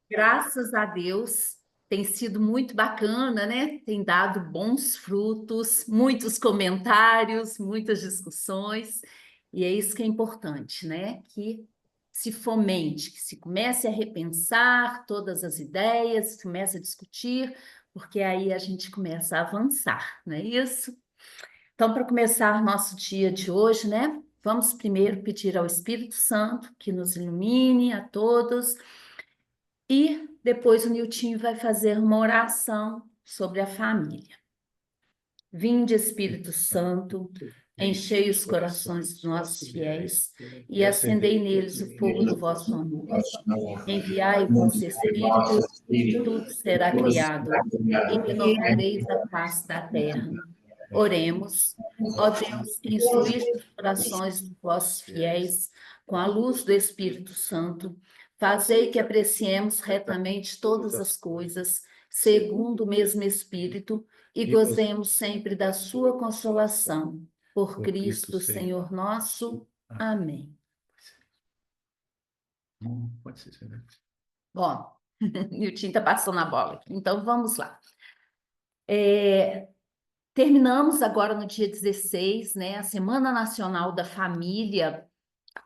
Graças a Deus, tem sido muito bacana, né? Tem dado bons frutos, muitos comentários, muitas discussões, e é isso que é importante, né? Que se fomente, que se comece a repensar todas as ideias, comece a discutir, porque aí a gente começa a avançar, não é isso? Então, para começar nosso dia de hoje, né? Vamos primeiro pedir ao Espírito Santo que nos ilumine a todos e depois o Niltinho vai fazer uma oração sobre a família. Vinde, Espírito Santo, enchei os corações dos nossos fiéis e acendei neles o fogo do vosso amor. Enviai o vosso Espírito e tudo será criado e renovareis a face da terra. Oremos. Ó Deus, que instruíste os corações dos vossos fiéis com a luz do Espírito Santo, fazei que apreciemos retamente todas as coisas, segundo o mesmo Espírito, e gozemos sempre da sua consolação. Por Cristo, Senhor nosso. Amém. Pode ser, senhor. Bom, Nilton está passando a bola aqui, então vamos lá. Terminamos agora no dia 16, né, a Semana Nacional da Família,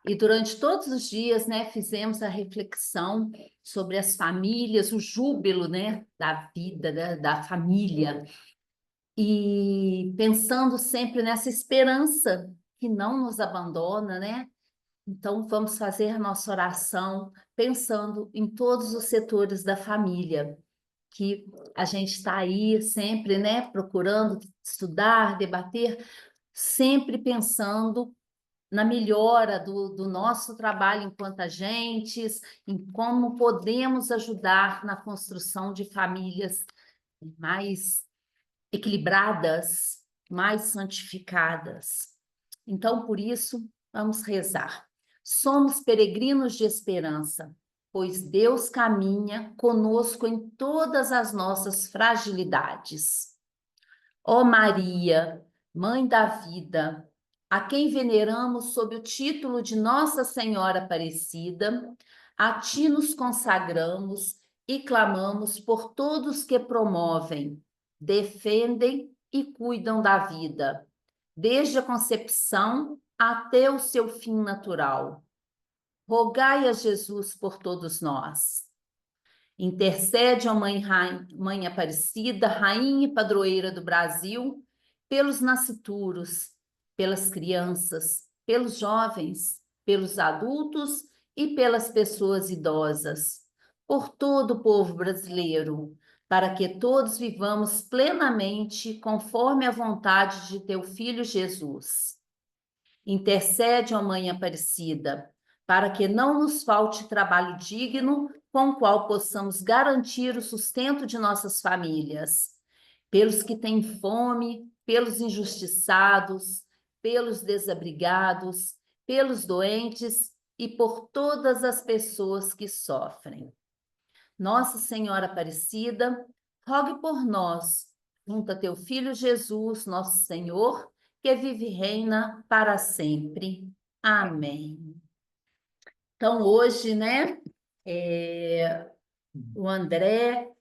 e durante todos os dias, né, fizemos a reflexão sobre as famílias, o júbilo, né, da vida, da família, e pensando sempre nessa esperança que não nos abandona, né? Então, vamos fazer a nossa oração pensando em todos os setores da família, que a gente está aí sempre, né, procurando estudar, debater, sempre pensando na melhora do nosso trabalho enquanto agentes, em como podemos ajudar na construção de famílias mais equilibradas, mais santificadas. Então, por isso, vamos rezar. Somos peregrinos de esperança, pois Deus caminha conosco em todas as nossas fragilidades. Ó Maria, Mãe da Vida, a quem veneramos sob o título de Nossa Senhora Aparecida, a ti nos consagramos e clamamos por todos que promovem, defendem e cuidam da vida, desde a concepção até o seu fim natural. Rogai a Jesus por todos nós. Intercede, ó Mãe Aparecida, Rainha e Padroeira do Brasil, pelos nascituros, pelas crianças, pelos jovens, pelos adultos e pelas pessoas idosas, por todo o povo brasileiro, para que todos vivamos plenamente conforme a vontade de teu Filho Jesus. Intercede, ó Mãe Aparecida, para que não nos falte trabalho digno com o qual possamos garantir o sustento de nossas famílias, pelos que têm fome, pelos injustiçados, pelos desabrigados, pelos doentes e por todas as pessoas que sofrem. Nossa Senhora Aparecida, rogue por nós, junto a teu Filho Jesus, nosso Senhor, que vive e reina para sempre. Amém. Então, hoje, né, o André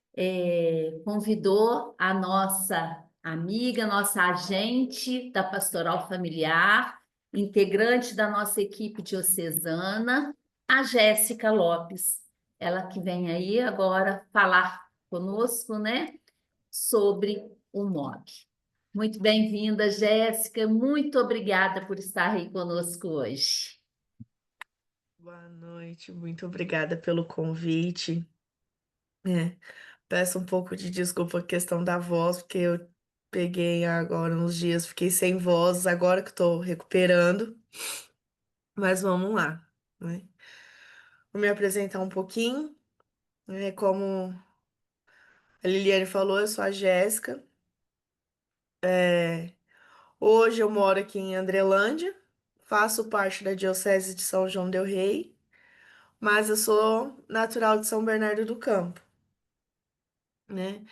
convidou a nossa amiga, nossa agente da Pastoral Familiar, integrante da nossa equipe diocesana, a Jéssica Lopes. Ela que vem aí agora falar conosco, né, sobre o MOG. Muito bem-vinda, Jéssica. Muito obrigada por estar aí conosco hoje. Boa noite, muito obrigada pelo convite. Peço um pouco de desculpa a questão da voz, porque eu peguei agora uns dias, fiquei sem voz, agora que estou recuperando, mas vamos lá, né? Vou me apresentar um pouquinho, né? Como a Liliane falou, eu sou a Jéssica. Hoje eu moro aqui em Andrelândia, faço parte da Diocese de São João del Rei, mas eu sou natural de São Bernardo do Campo, né?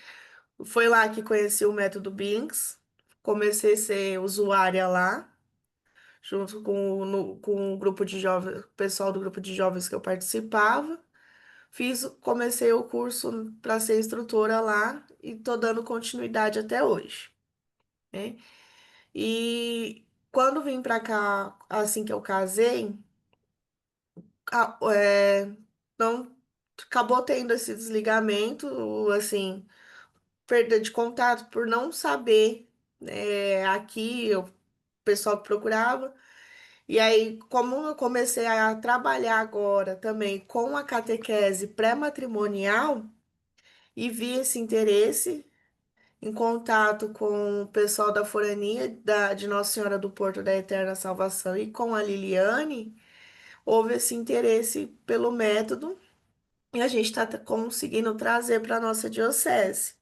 Foi lá que conheci o método Binks, comecei a ser usuária lá, junto com o grupo de jovens, o pessoal do grupo de jovens que eu participava. comecei o curso para ser instrutora lá e tô dando continuidade até hoje, né? E quando vim para cá, assim que eu casei, não acabou tendo esse desligamento, assim, perda de contato por não saber, aqui o pessoal que procurava. E aí, como eu comecei a trabalhar agora também com a catequese pré-matrimonial e vi esse interesse em contato com o pessoal da Forania de Nossa Senhora do Porto da Eterna Salvação e com a Liliane, houve esse interesse pelo método e a gente está conseguindo trazer para a nossa diocese.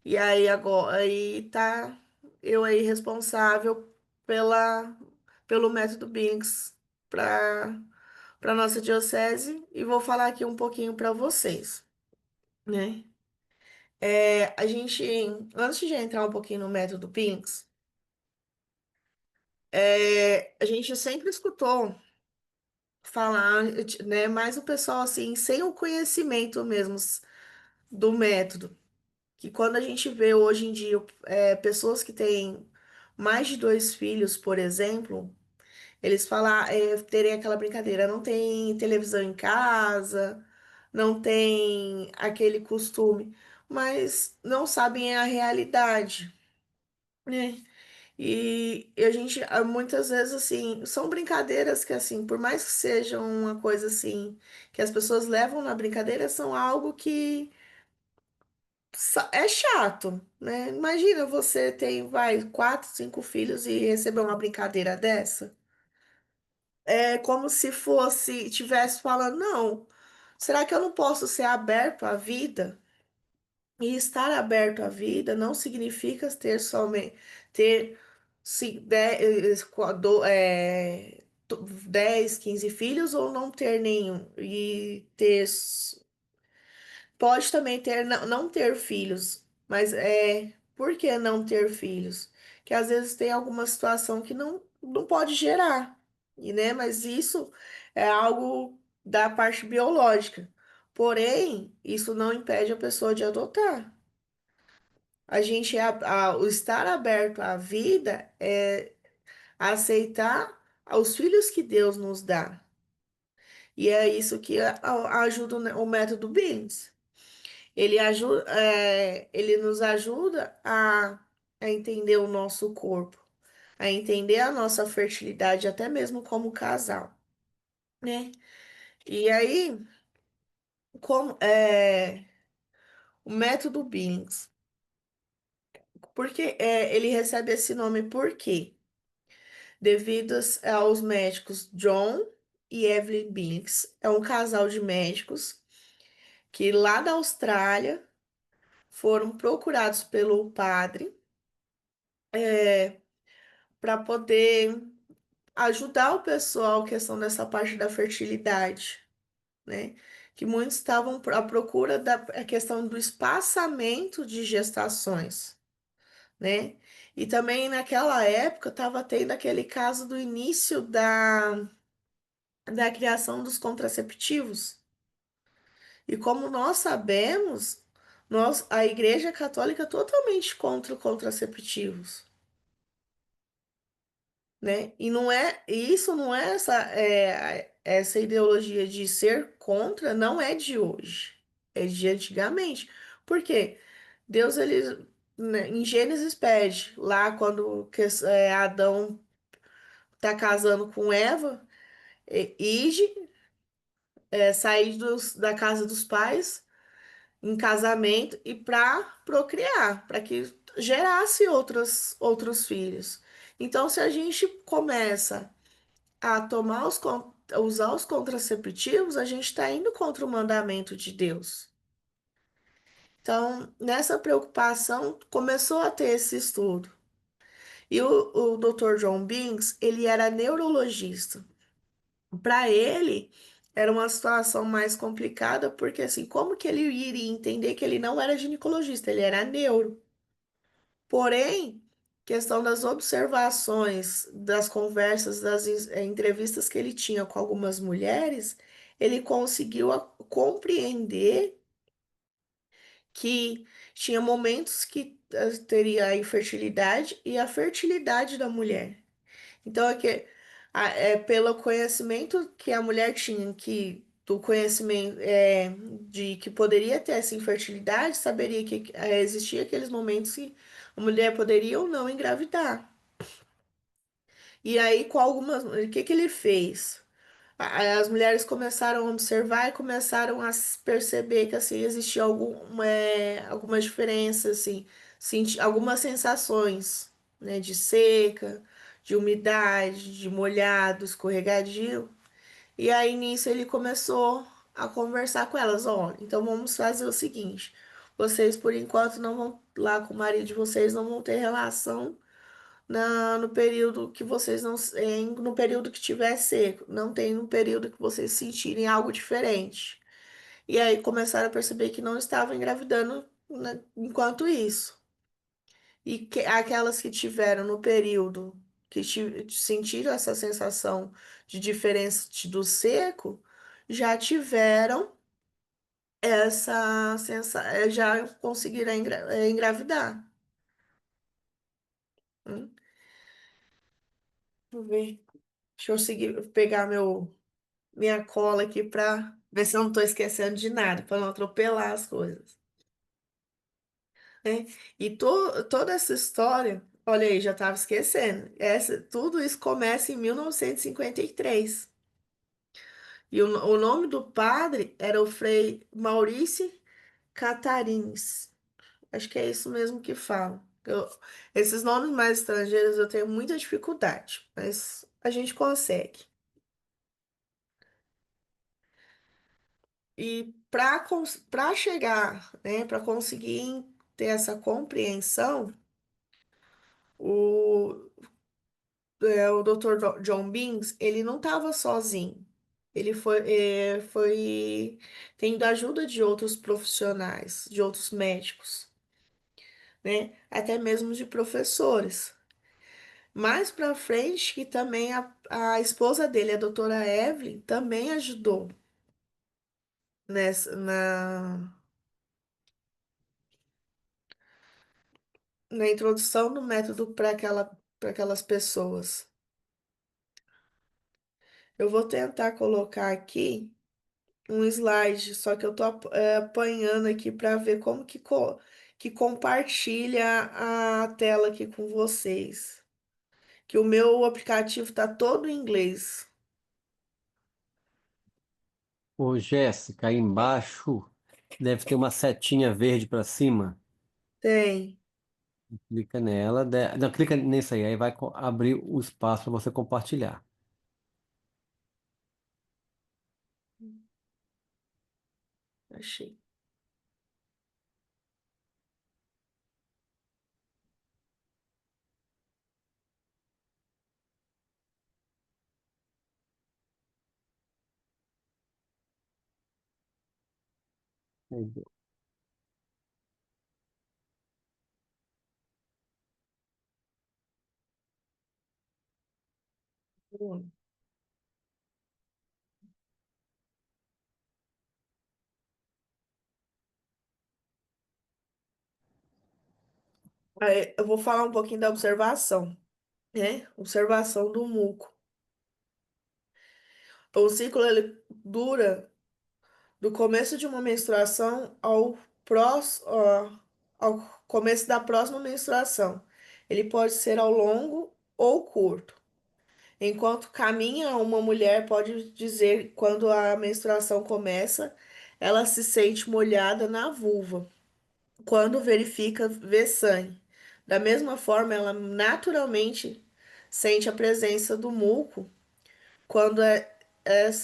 E aí agora aí tá eu aí responsável pelo método Binks para nossa diocese e vou falar aqui um pouquinho para vocês, né? A gente, antes de entrar um pouquinho no método Binks, a gente sempre escutou falar, né? Mais o pessoal assim, sem o conhecimento mesmo do método, que quando a gente vê hoje em dia pessoas que têm mais de dois filhos, por exemplo, eles falam, terem aquela brincadeira, não tem televisão em casa, não tem aquele costume, mas não sabem a realidade, né? E a gente, muitas vezes, assim, são brincadeiras que, assim, por mais que sejam uma coisa, assim, que as pessoas levam na brincadeira, são algo que é chato, né? Imagina você tem, vai, quatro, cinco filhos e receber uma brincadeira dessa. É como se fosse, tivesse falando, não, será que eu não posso ser aberto à vida? E estar aberto à vida não significa ter somente ter 10, 15 filhos ou não ter nenhum. E ter pode também ter não ter filhos, mas por que não ter filhos? Que às vezes tem alguma situação que não pode gerar, e né? Mas isso é algo da parte biológica. Porém, isso não impede a pessoa de adotar. A gente, o estar aberto à vida é aceitar os filhos que Deus nos dá. E é isso que ajuda o método BINDS. Ele nos ajuda a entender o nosso corpo, a entender a nossa fertilidade, até mesmo como casal, né? E aí, como, o método BINDS, porque ele recebe esse nome por quê? Devido aos médicos John e Evelyn Binks. É um casal de médicos que lá da Austrália foram procurados pelo padre para poder ajudar o pessoal a questão dessa parte da fertilidade, né? Que muitos estavam à procura da a questão do espaçamento de gestações, né? E também naquela época estava tendo aquele caso do início da criação dos contraceptivos. E como nós sabemos, a Igreja Católica é totalmente contra os contraceptivos, né? E não é, e isso não é essa ideologia de ser contra, não é de hoje, é de antigamente. Por quê? Deus, ele, né, em Gênesis pede, lá quando Adão está casando com Eva, ide, sair da casa dos pais em casamento e para procriar, para que gerasse outros filhos. Então, se a gente começa a usar os contraceptivos, a gente está indo contra o mandamento de Deus. Então, nessa preocupação, começou a ter esse estudo. E o Dr. John Binks, ele era neurologista. Para ele, era uma situação mais complicada, porque assim, como que ele iria entender que ele não era ginecologista, ele era neuro? Porém, questão das observações, das conversas, das entrevistas que ele tinha com algumas mulheres, ele conseguiu compreender que tinha momentos que teria a infertilidade e a fertilidade da mulher. Então, é pelo conhecimento que a mulher tinha, que do conhecimento de que poderia ter essa infertilidade, saberia que existia aqueles momentos que a mulher poderia ou não engravidar. E aí, o que que ele fez? As mulheres começaram a observar e começaram a perceber que assim existia algumas diferenças, assim, algumas sensações, né, de seca, de umidade, de molhado, escorregadio. E aí nisso ele começou a conversar com elas, ó, então vamos fazer o seguinte, vocês por enquanto não vão lá com o marido de vocês, não vão ter relação no período que vocês não, no período que tiver seco, não tem no período que vocês sentirem algo diferente. E aí começaram a perceber que não estavam engravidando, né, enquanto isso. E aquelas que tiveram no período que sentiram essa sensação de diferença do seco, já tiveram essa sensação, já conseguiram engravidar. Hum. Deixa eu ver. Deixa eu seguir, pegar minha cola aqui para ver se eu não estou esquecendo de nada, para não atropelar as coisas, né? E toda essa história, olha aí, já estava esquecendo. Tudo isso começa em 1953. E o nome do padre era o Frei Maurício Catarines. Acho que é isso mesmo que fala. Esses nomes mais estrangeiros eu tenho muita dificuldade, mas a gente consegue. E para chegar, né, para conseguir ter essa compreensão, o, o Dr. John Bings, ele não estava sozinho. Ele foi tendo a ajuda de outros profissionais, de outros médicos, né, até mesmo de professores. Mais para frente, que também a esposa dele, a doutora Evelyn, também ajudou nessa, na introdução do método para aquelas pessoas. Eu vou tentar colocar aqui um slide, só que eu tô apanhando aqui para ver como que compartilha a tela aqui com vocês. Que o meu aplicativo tá todo em inglês. Ô, Jéssica, aí embaixo deve ter uma setinha verde para cima. Tem. Clica nela, não, clica nisso aí, aí vai abrir o espaço para você compartilhar. Achei. Aí, eu vou falar um pouquinho da observação, né? Observação do muco. O ciclo ele dura do começo de uma menstruação ao começo da próxima menstruação. Ele pode ser ao longo ou curto. Enquanto caminha, uma mulher pode dizer quando a menstruação começa, ela se sente molhada na vulva, quando vê sangue. Da mesma forma, ela naturalmente sente a presença do muco quando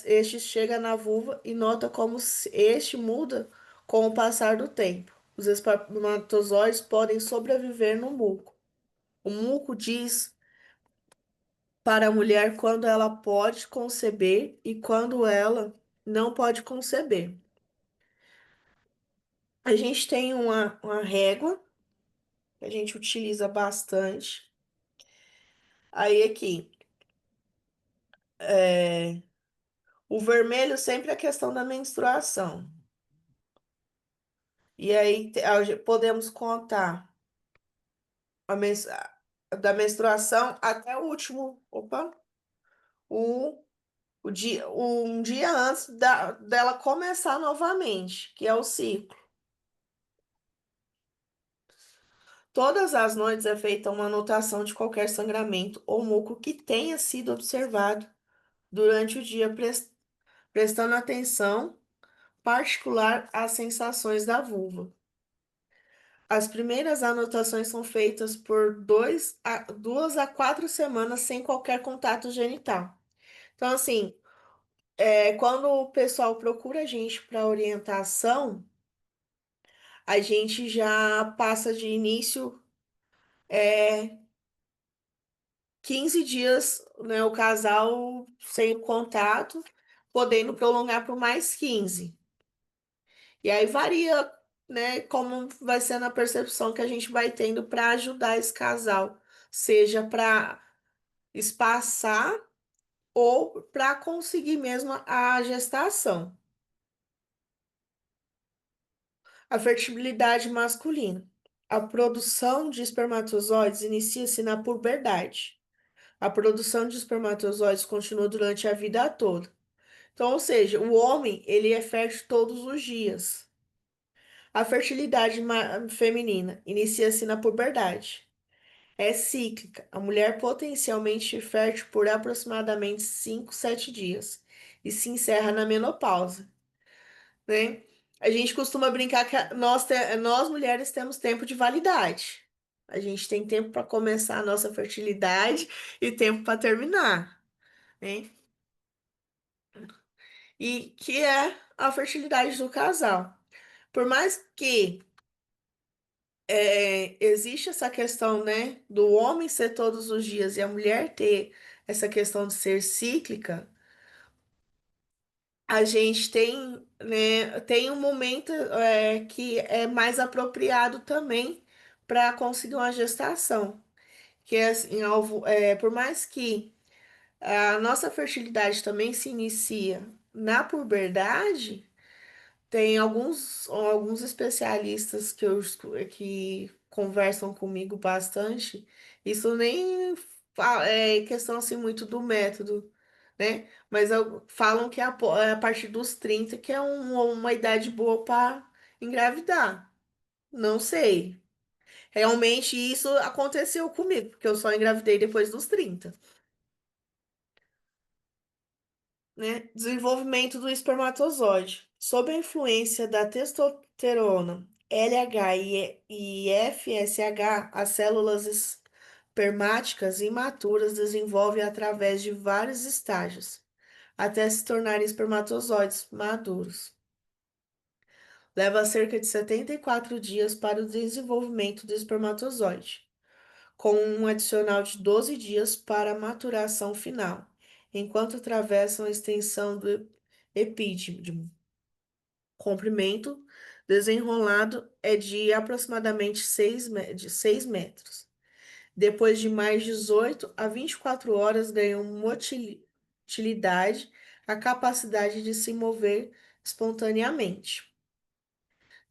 este chega na vulva e nota como este muda com o passar do tempo. Os espermatozoides podem sobreviver no muco. O muco diz para a mulher quando ela pode conceber e quando ela não pode conceber. A gente tem uma régua que a gente utiliza bastante. Aí aqui, O vermelho sempre é a questão da menstruação. E aí podemos contar a mens- da menstruação até o último, opa, o, um dia antes dela começar novamente, que é o ciclo. Todas as noites é feita uma anotação de qualquer sangramento ou muco que tenha sido observado durante o dia, prestando atenção particular às sensações da vulva. As primeiras anotações são feitas por 2 a 4 semanas sem qualquer contato genital. Então, assim, quando o pessoal procura a gente para orientação, a gente já passa de início é, 15 dias, né, o casal sem contato, podendo prolongar por mais 15. E aí varia, né, como vai sendo a percepção que a gente vai tendo para ajudar esse casal, seja para espaçar ou para conseguir mesmo a gestação. A fertilidade masculina. A produção de espermatozoides inicia-se na puberdade. A produção de espermatozoides continua durante a vida toda. Então, ou seja, o homem, ele é fértil todos os dias. A fertilidade feminina inicia-se na puberdade. É cíclica. A mulher potencialmente fértil por aproximadamente 5, 7 dias e se encerra na menopausa, né? A gente costuma brincar que nós mulheres temos tempo de validade. A gente tem tempo para começar a nossa fertilidade e tempo para terminar, né? E que é a fertilidade do casal. Por mais que existe essa questão, né, do homem ser todos os dias e a mulher ter essa questão de ser cíclica, a gente tem, né, tem um momento que é mais apropriado também para conseguir uma gestação, que é assim, por mais que a nossa fertilidade também se inicia na puberdade. Tem alguns especialistas que conversam comigo bastante. Isso nem é questão assim muito do método, né? Mas falam que é a partir dos 30 que é uma idade boa para engravidar. Não sei. Realmente isso aconteceu comigo, porque eu só engravidei depois dos 30, né? Desenvolvimento do espermatozoide. Sob a influência da testosterona, LH e FSH, as células espermáticas imaturas desenvolvem através de vários estágios, até se tornarem espermatozoides maduros. Leva cerca de 74 dias para o desenvolvimento do espermatozoide, com um adicional de 12 dias para a maturação final, enquanto atravessam a extensão do epídimo. Comprimento desenrolado é de aproximadamente de 6 metros. Depois de mais 18 a 24 horas, ganham motilidade, a capacidade de se mover espontaneamente.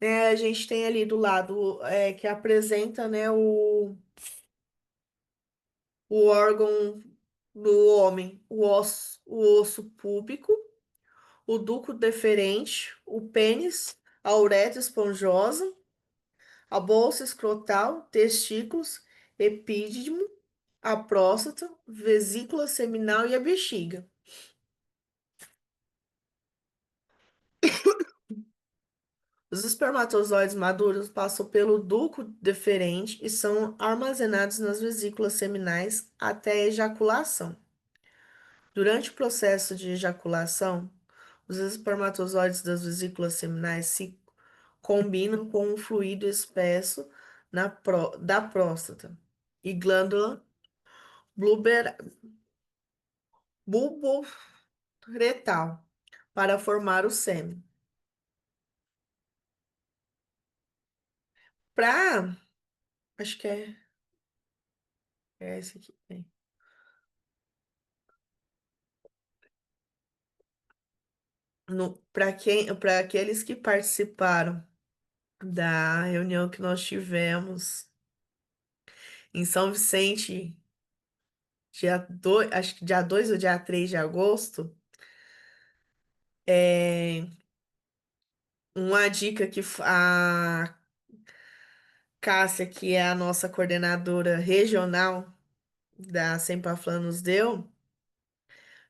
A gente tem ali do lado que apresenta, né, o órgão do homem, o osso púbico, o ducto deferente, o pênis, a uretra esponjosa, a bolsa escrotal, testículos, epídimo, a próstata, vesícula seminal e a bexiga. Os espermatozoides maduros passam pelo ducto deferente e são armazenados nas vesículas seminais até a ejaculação. Durante o processo de ejaculação, os espermatozoides das vesículas seminais se combinam com um fluido espesso da próstata e glândula bluber- bulboretal para formar o sêmen. Pra, acho que é esse aqui. Para aqueles que participaram da reunião que nós tivemos em São Vicente, dia 2, acho que dia 2 ou dia 3 de agosto, é, uma dica que a Cássia, que é a nossa coordenadora regional da Sempaflan,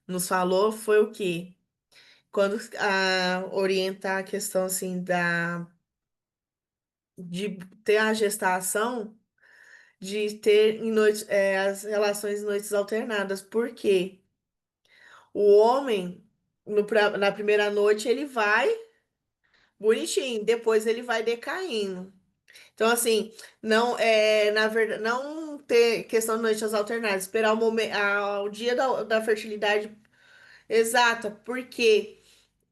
nos falou, foi o quê? Quando orientar a questão assim de ter a gestação, de ter as relações em noites alternadas. Por quê? O homem, na primeira noite, ele vai bonitinho, depois ele vai decaindo. Então, assim, não é, na verdade, não ter questão de noites alternadas, esperar o dia da fertilidade exata, porque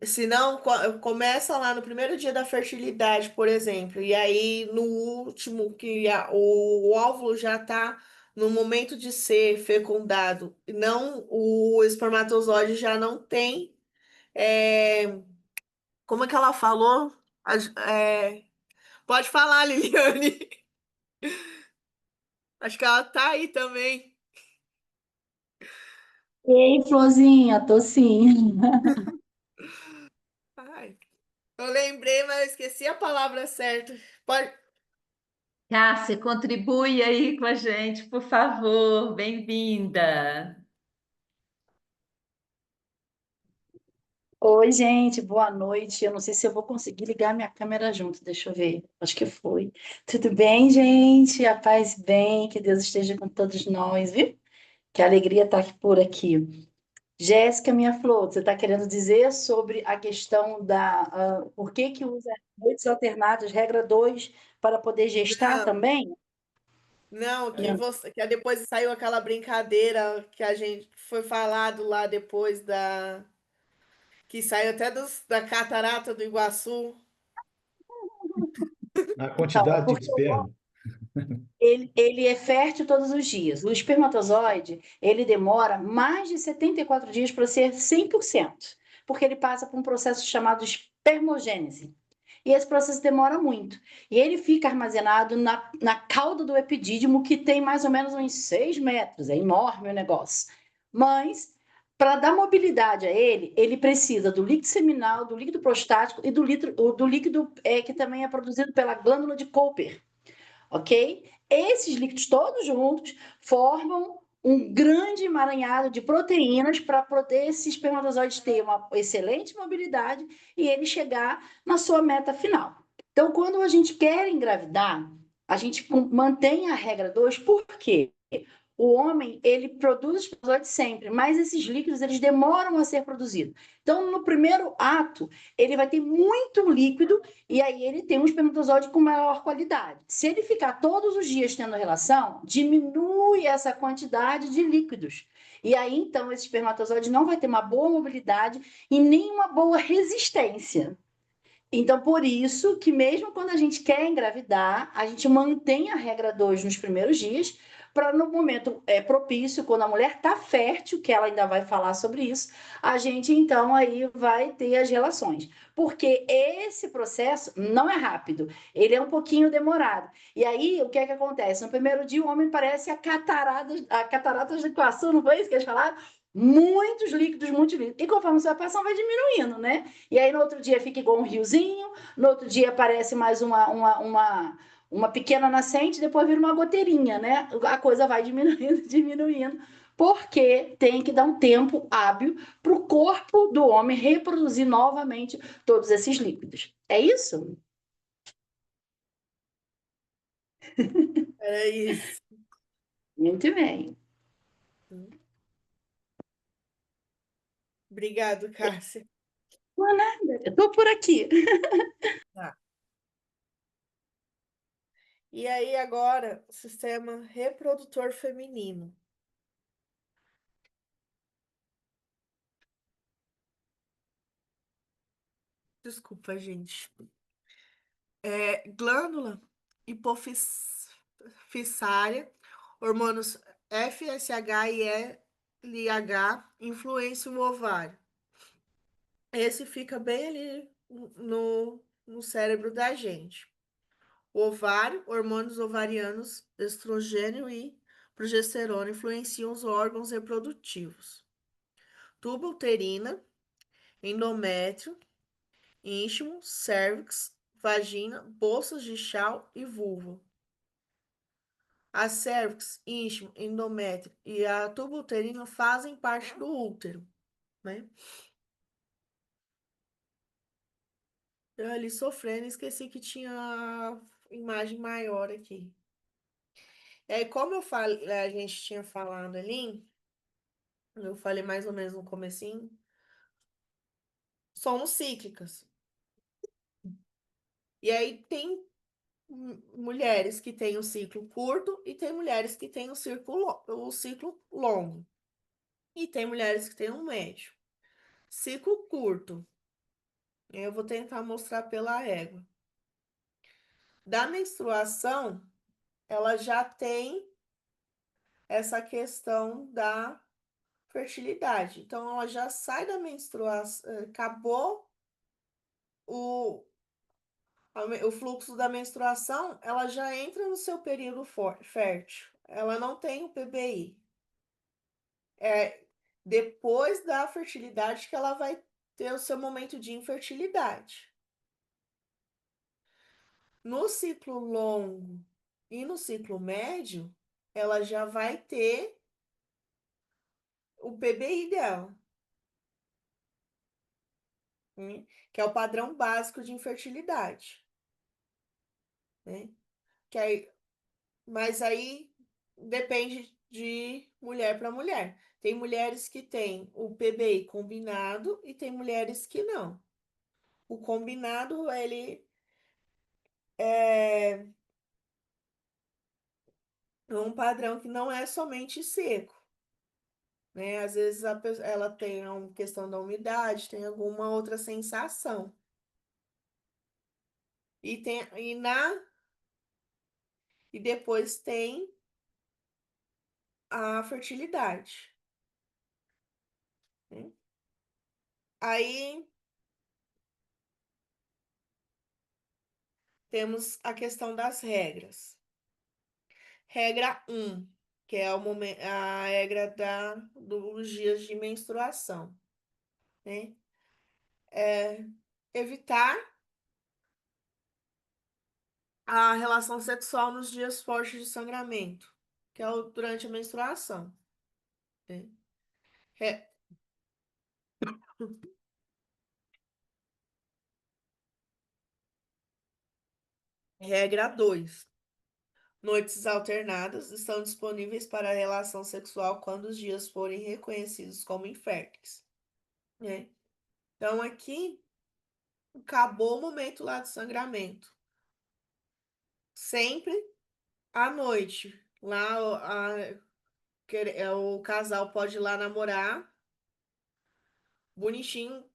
senão começa lá no primeiro dia da fertilidade, por exemplo, e aí no último que o óvulo já está no momento de ser fecundado, não o espermatozoide já não tem, é, como é que ela falou? Pode falar, Liliane. Acho que ela tá aí também. Ei, Florzinha, tô sim. Ai, eu lembrei, mas eu esqueci a palavra certa. Pode... Cássia, contribui aí com a gente, por favor. Bem-vinda. Oi, gente, boa noite. Eu não sei se eu vou conseguir ligar minha câmera junto, deixa eu ver. Acho que foi. Tudo bem, gente? A paz bem, que Deus esteja com todos nós, viu? Que alegria estar aqui por aqui. Jéssica, minha flor, você está querendo dizer sobre a questão por que que usa noites alternadas, regra 2 para poder gestar Não, também? não, Não. que depois saiu aquela brincadeira que a gente foi falado lá depois que saiu até da catarata do Iguaçu. A Então, é quantidade de porque esperma. ele é fértil todos os dias. O espermatozoide, ele demora mais de 74 dias para ser 100%, porque ele passa por um processo chamado espermogênese. E esse processo demora muito. E ele fica armazenado na cauda do epidídimo, que tem mais ou menos uns 6 metros. É enorme o negócio. Mas, para dar mobilidade a ele, ele precisa do líquido seminal, do líquido prostático e do líquido que também é produzido pela glândula de Cooper, ok? Esses líquidos todos juntos formam um grande emaranhado de proteínas para poder esse espermatozoide ter uma excelente mobilidade e ele chegar na sua meta final. Então, quando a gente quer engravidar, a gente mantém a regra 2, por quê? O homem, ele produz espermatozoide sempre, mas esses líquidos, eles demoram a ser produzidos. Então, no primeiro ato, ele vai ter muito líquido e aí ele tem um espermatozoide com maior qualidade. Se ele ficar todos os dias tendo relação, diminui essa quantidade de líquidos. E aí, então, esse espermatozoide não vai ter uma boa mobilidade e nem uma boa resistência. Então, por isso que mesmo quando a gente quer engravidar, a gente mantém a regra 2 nos primeiros dias, para no momento propício, quando a mulher está fértil, que ela ainda vai falar sobre isso, a gente então aí vai ter as relações. Porque esse processo não é rápido, ele é um pouquinho demorado. E aí, o que é que acontece? No primeiro dia, o homem parece a cataratas do Iguaçu, não foi isso que eles falaram? Muitos líquidos, muitos líquidos. E conforme você vai passando, vai diminuindo, né? E aí no outro dia fica igual um riozinho, no outro dia aparece mais uma pequena nascente, depois vira uma goteirinha, né? A coisa vai diminuindo, diminuindo, porque tem que dar um tempo hábil para o corpo do homem reproduzir novamente todos esses líquidos. É isso? Era isso. Muito bem. Obrigado, Cássia. Não é nada, eu estou por aqui. Tá. E aí, agora, o sistema reprodutor feminino. Desculpa, gente. Glândula hipofissária, hormônios FSH e LH influenciam o ovário. esse fica bem ali no cérebro da gente. O ovário, hormônios ovarianos, estrogênio e progesterona influenciam os órgãos reprodutivos. Tubo uterina, endométrio, íntimo, cérvix, vagina, bolsas de chau e vulva. A cérvix, íntimo, endométrio e a tubo uterina fazem parte do útero, né? Eu ali sofrendo, esqueci que tinha a imagem maior aqui. E aí, como eu falei, a gente tinha falado ali, eu falei mais ou menos no comecinho, somos cíclicas. E aí tem mulheres que têm o ciclo curto e tem mulheres que têm o ciclo longo. E tem mulheres que têm um médio. Ciclo curto. Eu vou tentar mostrar pela régua. Da menstruação, ela já tem essa questão da fertilidade. Então, ela já sai da menstruação, acabou o, o fluxo da menstruação, ela já entra no seu período fértil. Ela não tem o PBI. É depois da fertilidade que ela vai ter o seu momento de infertilidade. No ciclo longo e no ciclo médio, ela já vai ter o PBI dela, né? Que é o padrão básico de infertilidade, né? Que aí, mas aí depende de mulher para mulher. Tem mulheres que têm o PBI combinado e tem mulheres que não. O combinado, ele é um padrão que não é somente seco, né? Às vezes ela tem uma questão da umidade, tem alguma outra sensação. E depois tem a fertilidade, né? Aí temos a questão das regras. Regra um, que é a regra dos dias de menstruação, né? É evitar a relação sexual nos dias fortes de sangramento, que é durante a menstruação, né? Re- Regra 2. Noites alternadas estão disponíveis para a relação sexual quando os dias forem reconhecidos como inférteis, né? Então, aqui, acabou o momento lá do sangramento. Sempre à noite. Lá, o casal pode ir lá namorar, bonitinho,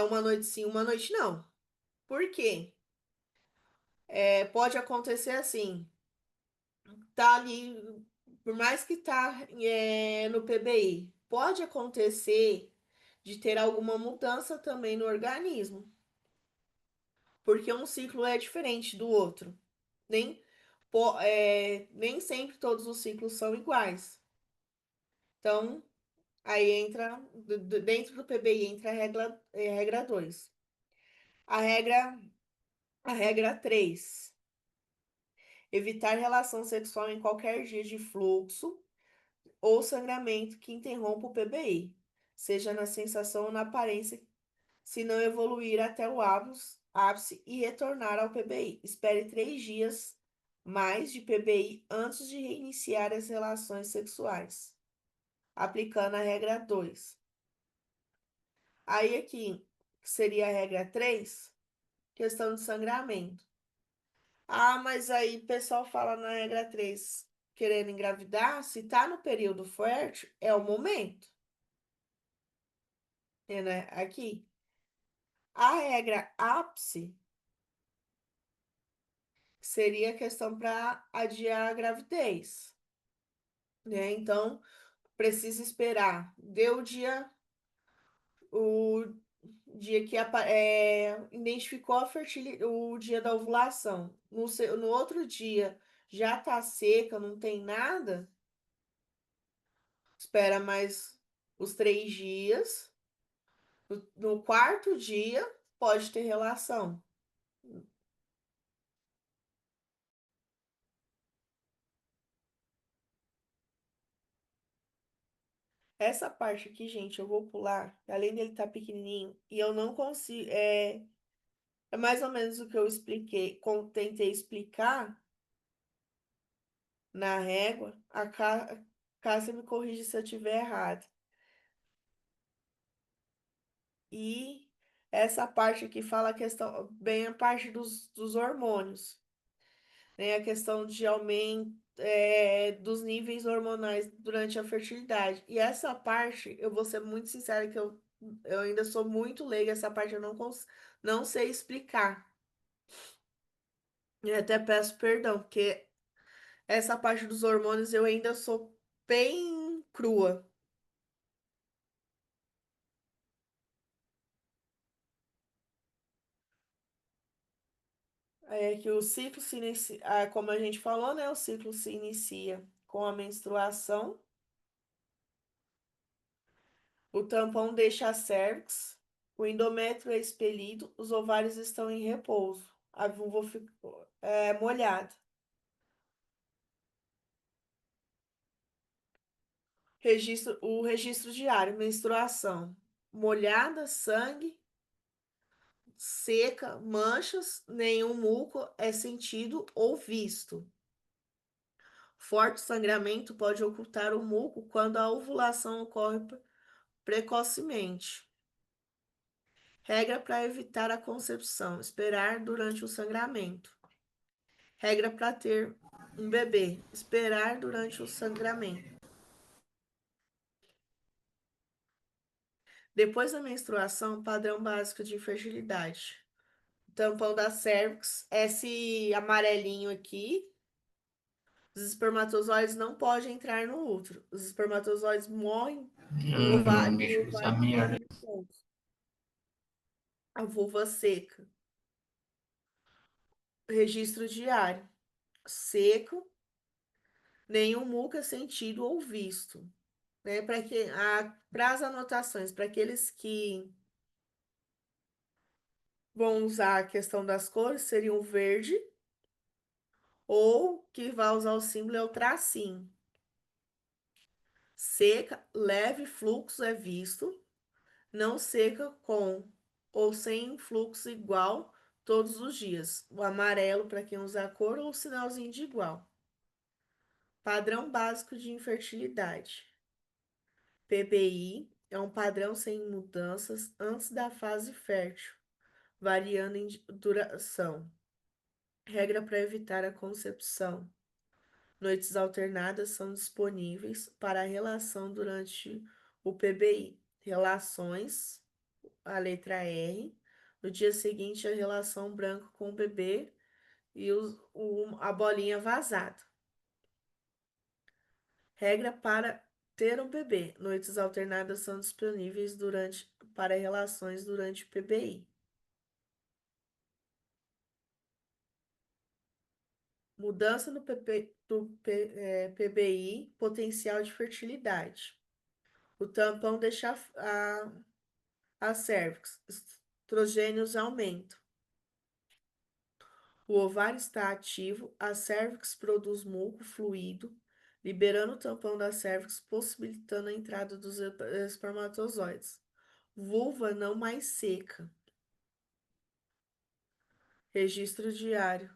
uma noite sim, uma noite não. Por quê? Pode acontecer assim, tá ali, por mais que tá no PBI, pode acontecer de ter alguma mudança também no organismo, porque um ciclo é diferente do outro. Nem, nem sempre todos os ciclos são iguais. Então, aí entra, dentro do PBI entra a regra 2. A regra, a regra 3. Evitar relação sexual em qualquer dia de fluxo ou sangramento que interrompa o PBI, seja na sensação ou na aparência, se não evoluir até o ápice e retornar ao PBI. Espere 3 dias mais de PBI antes de reiniciar as relações sexuais, aplicando a regra 2. Aí aqui, que seria a regra 3, questão de sangramento. Ah, mas aí o pessoal fala na regra 3, querendo engravidar, se tá no período fértil, é o momento. Né? Aqui. A regra ápice seria a questão para adiar a gravidez, né? Então, precisa esperar. Deu o dia, dia que identificou o dia da ovulação. No outro dia já tá seca, não tem nada, espera mais os 3 dias. No quarto dia, pode ter relação. Essa parte aqui, gente, eu vou pular. Além dele estar pequenininho, e eu não consigo. É mais ou menos o que eu expliquei, tentei explicar na régua. Cássia me corrige se eu estiver errado. E essa parte aqui fala a questão, bem a parte dos hormônios, né? A questão de aumento dos níveis hormonais durante a fertilidade. E essa parte, eu vou ser muito sincera que eu ainda sou muito leiga, essa parte eu não sei explicar. E até peço perdão, porque essa parte dos hormônios eu ainda sou bem crua. É que o ciclo se inicia, como a gente falou, né? O ciclo se inicia com a menstruação. O tampão deixa a cervix, o endométrio é expelido, os ovários estão em repouso. A vulva fica molhada. O registro diário, menstruação. Molhada, sangue, seca, manchas, nenhum muco é sentido ou visto. Forte sangramento pode ocultar o muco quando a ovulação ocorre precocemente. Regra para evitar a concepção: esperar durante o sangramento. Regra para ter um bebê: esperar durante o sangramento. Depois da menstruação, padrão básico de infertilidade. Tampão da cérvix, esse amarelinho aqui. Os espermatozoides não podem entrar no útero. Os espermatozoides morrem e o ovário fica em repouso. A vulva seca. Registro diário. Seco, nenhum muco é sentido ou visto. Né? Para as anotações, para aqueles que vão usar a questão das cores, seria o verde, ou que vai usar o símbolo é o tracinho. Seca, leve fluxo é visto, não seca com ou sem fluxo igual todos os dias. O amarelo para quem usa a cor ou o sinalzinho de igual. Padrão básico de infertilidade. PBI é um padrão sem mudanças antes da fase fértil, variando em duração. Regra para evitar a concepção. Noites alternadas são disponíveis para a relação durante o PBI. Relações, a letra R. No dia seguinte, a relação branco com o bebê e a bolinha vazada. Regra para ter um bebê. Noites alternadas são disponíveis para relações durante o PBI. Mudança no PBI, potencial de fertilidade. O tampão deixa a cérvix. Estrogênios aumentam. O ovário está ativo, a cérvix produz muco fluido, liberando o tampão da cérvix, possibilitando a entrada dos espermatozoides. Vulva não mais seca. Registro diário.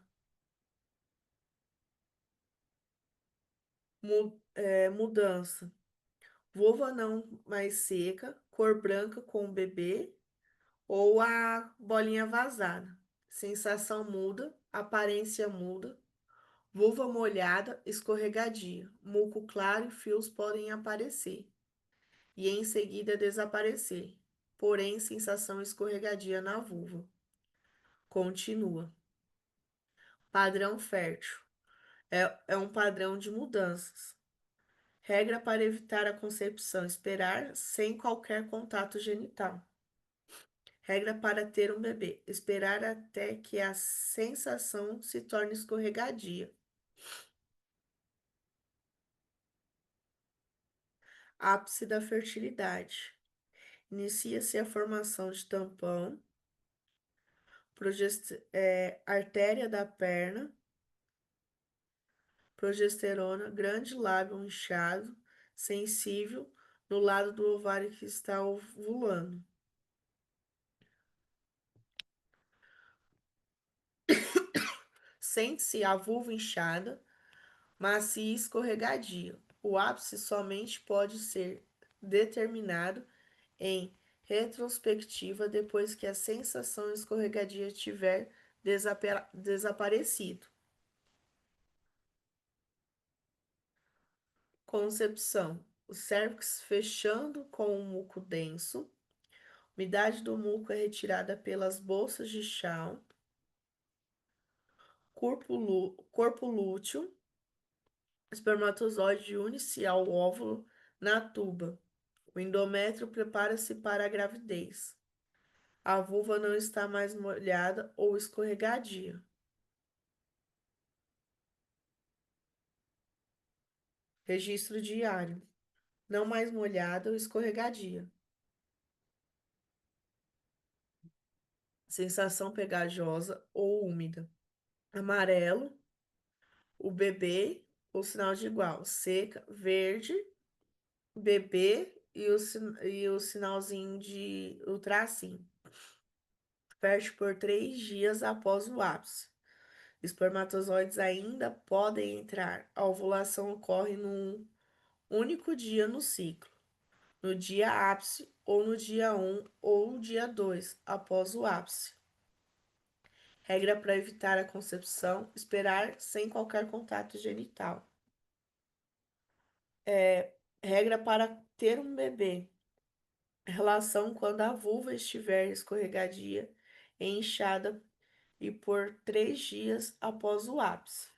Mudança. Vulva não mais seca, cor branca com o bebê ou a bolinha vazada. Sensação muda, aparência muda. Vulva molhada, escorregadia. Muco claro e fios podem aparecer e em seguida desaparecer. Porém, sensação escorregadia na vulva. Continua. Padrão fértil. É um padrão de mudanças. Regra para evitar a concepção: esperar sem qualquer contato genital. Regra para ter um bebê: esperar até que a sensação se torne escorregadia. Ápice da fertilidade. Inicia-se a formação de tampão, artéria da perna, progesterona, grande lábio inchado, sensível, no lado do ovário que está ovulando. Sente-se a vulva inchada, macia e escorregadia. O ápice somente pode ser determinado em retrospectiva depois que a sensação escorregadia tiver desaparecido. Concepção: o cérvix fechando com o muco denso. Umidade do muco é retirada pelas bolsas de chão. Corpo lúteo. Espermatozoide une-se ao óvulo na tuba. O endométrio prepara-se para a gravidez. A vulva não está mais molhada ou escorregadia. Registro diário. Não mais molhada ou escorregadia. Sensação pegajosa ou úmida. Amarelo, o bebê, o sinal de igual. Seca, verde, bebê e o sinalzinho de o tracinho. Fértil por 3 dias após o ápice. Espermatozoides ainda podem entrar. A ovulação ocorre num único dia no ciclo, no dia ápice ou no dia 1 ou dia 2 após o ápice. Regra para evitar a concepção: esperar sem qualquer contato genital. Regra para ter um bebê: relação quando a vulva estiver escorregadia e inchada e por 3 dias após o ápice.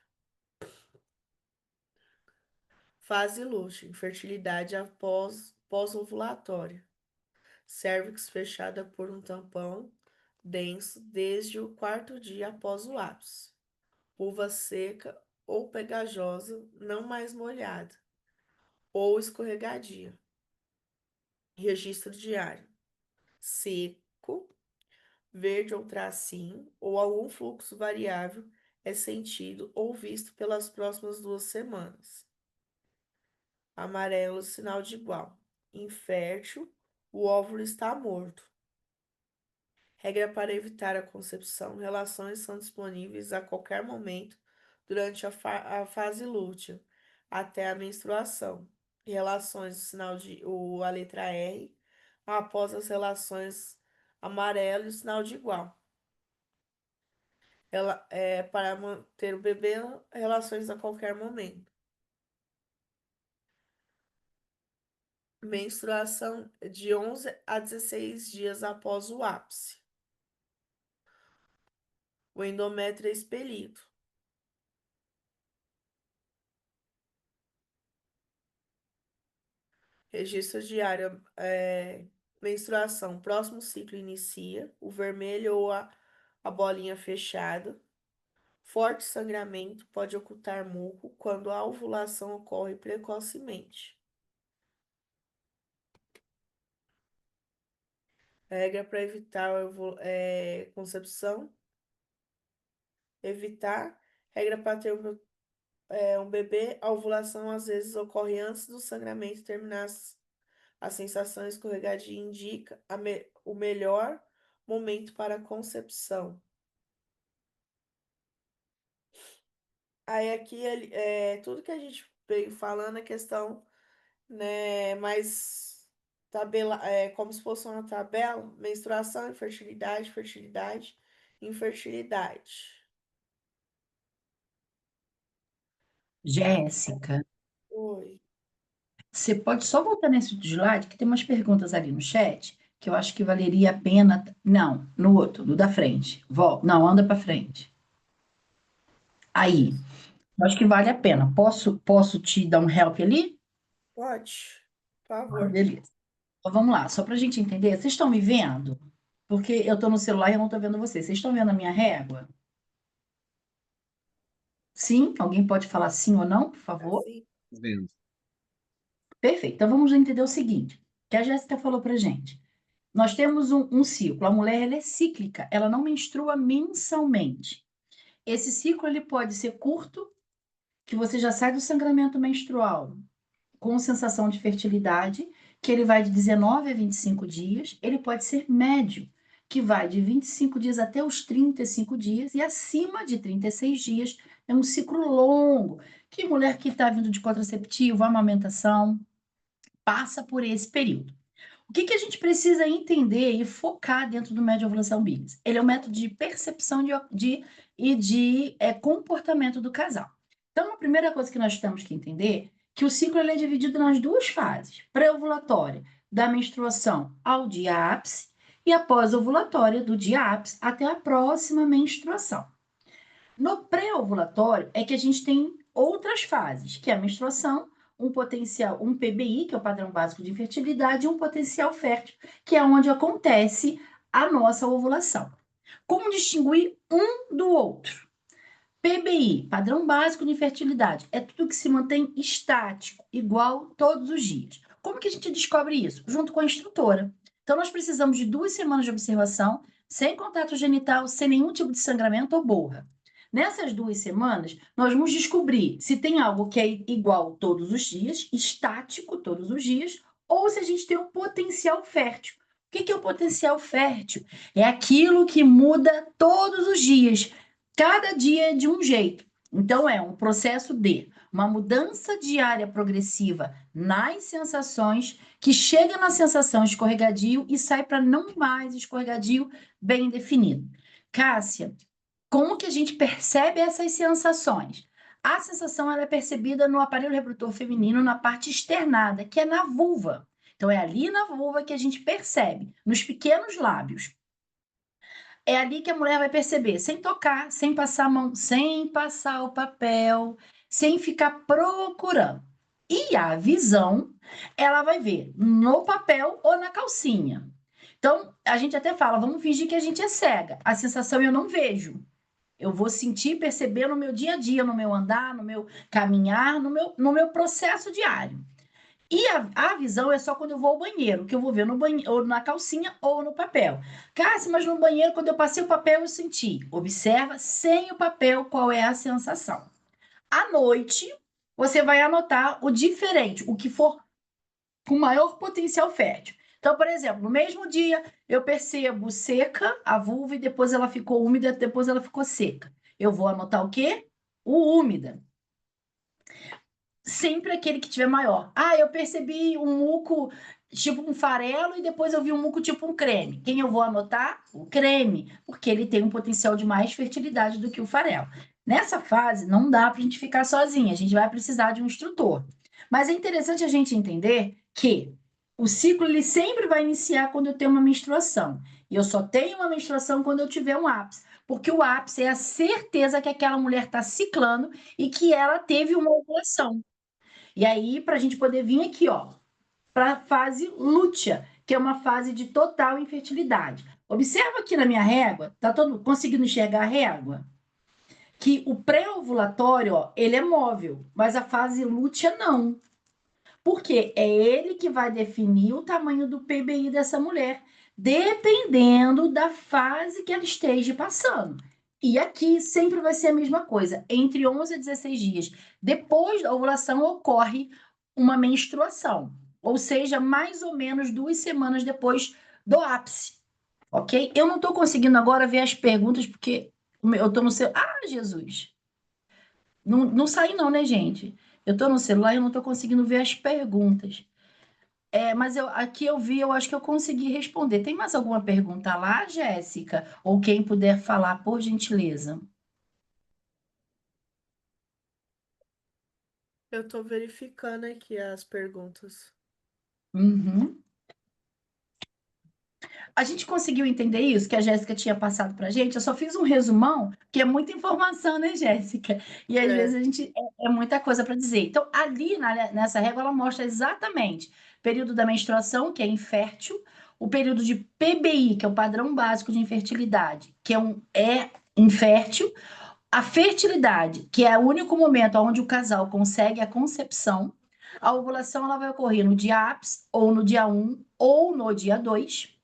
Fase lútea: infertilidade após pós-ovulatória. Cérvix fechada por um tampão denso desde o 4º dia após o ápice. Vulva seca ou pegajosa, não mais molhada, ou escorregadia. Registro diário: seco, verde ou tracinho, ou algum fluxo variável é sentido ou visto pelas próximas 2 semanas. Amarelo, sinal de igual. Infértil, o óvulo está morto. Regra para evitar a concepção: relações são disponíveis a qualquer momento durante a fase lútea, até a menstruação. Relações, o sinal de a letra R, após as relações amarelo e o sinal de igual. Para manter o bebê, relações a qualquer momento. Menstruação de 11 a 16 dias após o ápice. O endométrio é expelido. Registro diário, menstruação, próximo ciclo inicia, o vermelho ou a bolinha fechada. Forte sangramento pode ocultar muco quando a ovulação ocorre precocemente. Regra para evitar concepção. Evitar. Regra para ter um bebê, a ovulação às vezes ocorre antes do sangramento terminar. A sensação escorregadia indica o melhor momento para a concepção. Aí aqui, tudo que a gente veio falando é questão, né, mais como se fosse uma tabela: menstruação, infertilidade, fertilidade, infertilidade. Jéssica, Oi. você pode só voltar nesse slide, que tem umas perguntas ali no chat, que eu acho que valeria a pena. Não, no outro, no da frente. Não, anda para frente. Aí, eu acho que vale a pena. Posso te dar um help ali? Pode, por favor. Beleza. Então, vamos lá, só para a gente entender. Vocês estão me vendo? Porque eu estou no celular e eu não estou vendo vocês. Vocês estão vendo a minha régua? Sim? Alguém pode falar sim ou não, por favor? Assim. Vendo. Perfeito. Então vamos entender o seguinte, que a Jéssica falou para gente. Nós temos um ciclo. A mulher ela é cíclica, ela não menstrua mensalmente. Esse ciclo ele pode ser curto, que você já sai do sangramento menstrual com sensação de fertilidade, que ele vai de 19 a 25 dias. Ele pode ser médio, que vai de 25 dias até os 35 dias, e acima de 36 dias é um ciclo longo, que mulher que está vindo de contraceptivo, amamentação, passa por esse período. O que a gente precisa entender e focar dentro do método de ovulação Billings? Ele é um método de percepção e de comportamento do casal. Então, a primeira coisa que nós temos que entender é que o ciclo ele é dividido nas duas fases: pré-ovulatória, da menstruação ao dia ápice, e a pós-ovulatória, do dia ápice até a próxima menstruação. No pré-ovulatório é que a gente tem outras fases, que é a menstruação, um potencial, um PBI, que é o padrão básico de infertilidade, e um potencial fértil, que é onde acontece a nossa ovulação. Como distinguir um do outro? PBI, padrão básico de infertilidade, é tudo que se mantém estático, igual todos os dias. Como que a gente descobre isso? Junto com a instrutora. Então, nós precisamos de 2 semanas de observação, sem contato genital, sem nenhum tipo de sangramento ou borra. Nessas 2 semanas, nós vamos descobrir se tem algo que é igual todos os dias, estático todos os dias, ou se a gente tem um potencial fértil. O que é o potencial fértil? É aquilo que muda todos os dias. Cada dia é de um jeito. Então, é um processo de uma mudança diária progressiva nas sensações, que chega na sensação escorregadio e sai para não mais escorregadio bem definido. Cássia, como que a gente percebe essas sensações? A sensação ela é percebida no aparelho reprodutor feminino, na parte externada, que é na vulva. Então, é ali na vulva que a gente percebe, nos pequenos lábios. É ali que a mulher vai perceber, sem tocar, sem passar a mão, sem passar o papel, sem ficar procurando. E a visão, ela vai ver no papel ou na calcinha. Então, a gente até fala, vamos fingir que a gente é cega. A sensação eu não vejo. Eu vou sentir, perceber no meu dia a dia, no meu andar, no meu caminhar, no meu processo diário. E a visão é só quando eu vou ao banheiro, que eu vou ver no banheiro, ou na calcinha ou no papel. Cássia, mas no banheiro, quando eu passei o papel, eu senti. Observa sem o papel qual é a sensação. À noite, você vai anotar o diferente, o que for com maior potencial fértil. Então, por exemplo, no mesmo dia, eu percebo seca a vulva e depois ela ficou úmida, depois ela ficou seca. Eu vou anotar o quê? O úmida. Sempre aquele que tiver maior. Ah, eu percebi um muco tipo um farelo e depois eu vi um muco tipo um creme. Quem eu vou anotar? O creme, porque ele tem um potencial de mais fertilidade do que o farelo. Nessa fase, não dá para a gente ficar sozinha, a gente vai precisar de um instrutor. Mas é interessante a gente entender que o ciclo ele sempre vai iniciar quando eu tenho uma menstruação. E eu só tenho uma menstruação quando eu tiver um ápice. Porque o ápice é a certeza que aquela mulher está ciclando e que ela teve uma ovulação. E aí, para a gente poder vir aqui, ó, para a fase lútea, que é uma fase de total infertilidade. Observa aqui na minha régua, tá todo conseguindo enxergar a régua? Que o pré-ovulatório, ó, ele é móvel, mas a fase lútea não. Porque é ele que vai definir o tamanho do PBI dessa mulher, dependendo da fase que ela esteja passando. E aqui sempre vai ser a mesma coisa. Entre 11 a 16 dias depois da ovulação ocorre uma menstruação. Ou seja, mais ou menos 2 semanas depois do ápice. Ok? Eu não estou conseguindo agora ver as perguntas, porque eu estou no celular. Ah, Jesus! Não, não saí não, né, gente? Eu estou no celular e eu não estou conseguindo ver as perguntas. Mas aqui eu vi, eu acho que eu consegui responder. Tem mais alguma pergunta lá, Jéssica? Ou quem puder falar, por gentileza? Eu tô verificando aqui as perguntas. Uhum. A gente conseguiu entender isso que a Jéssica tinha passado para a gente? Eu só fiz um resumão, que é muita informação, né, Jéssica? E às vezes a gente é muita coisa para dizer. Então, ali nessa régua, ela mostra exatamente o período da menstruação, que é infértil, o período de PBI, que é o padrão básico de infertilidade, que é infértil, a fertilidade, que é o único momento onde o casal consegue a concepção. A ovulação ela vai ocorrer no dia ápice, ou no dia 1, ou no dia 2.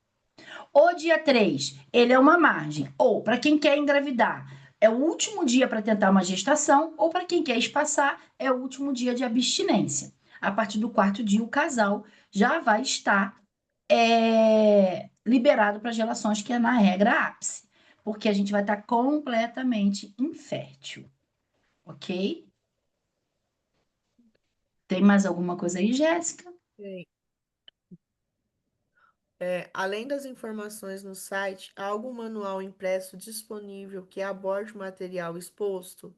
O dia 3, ele é uma margem, ou para quem quer engravidar, é o último dia para tentar uma gestação, ou para quem quer espaçar, é o último dia de abstinência. A partir do 4º dia, o casal já vai estar liberado para as relações, que é na regra ápice, porque a gente vai estar completamente infértil, ok? Tem mais alguma coisa aí, Jéssica? Bem, além das informações no site, há algum manual impresso disponível que aborde o material exposto?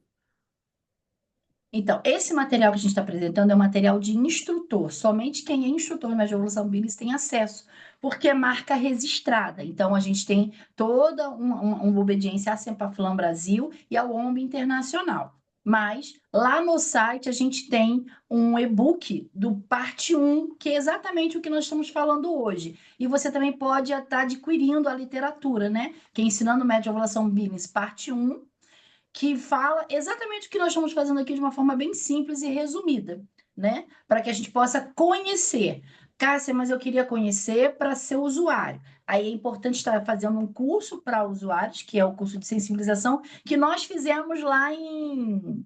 Então, esse material que a gente está apresentando é um material de instrutor. Somente quem é instrutor na Evolução Business tem acesso, porque é marca registrada. Então, a gente tem toda uma obediência à Sempaflam Brasil e ao OMB Internacional. Mas, lá no site, a gente tem um e-book do parte 1, que é exatamente o que nós estamos falando hoje. E você também pode estar adquirindo a literatura, né? Que é Ensinando Médio Ovulação Business, parte 1, que fala exatamente o que nós estamos fazendo aqui de uma forma bem simples e resumida, né? Para que a gente possa conhecer. Cássia, mas eu queria conhecer para ser usuário. Aí é importante estar fazendo um curso para usuários, que é o curso de sensibilização, que nós fizemos lá em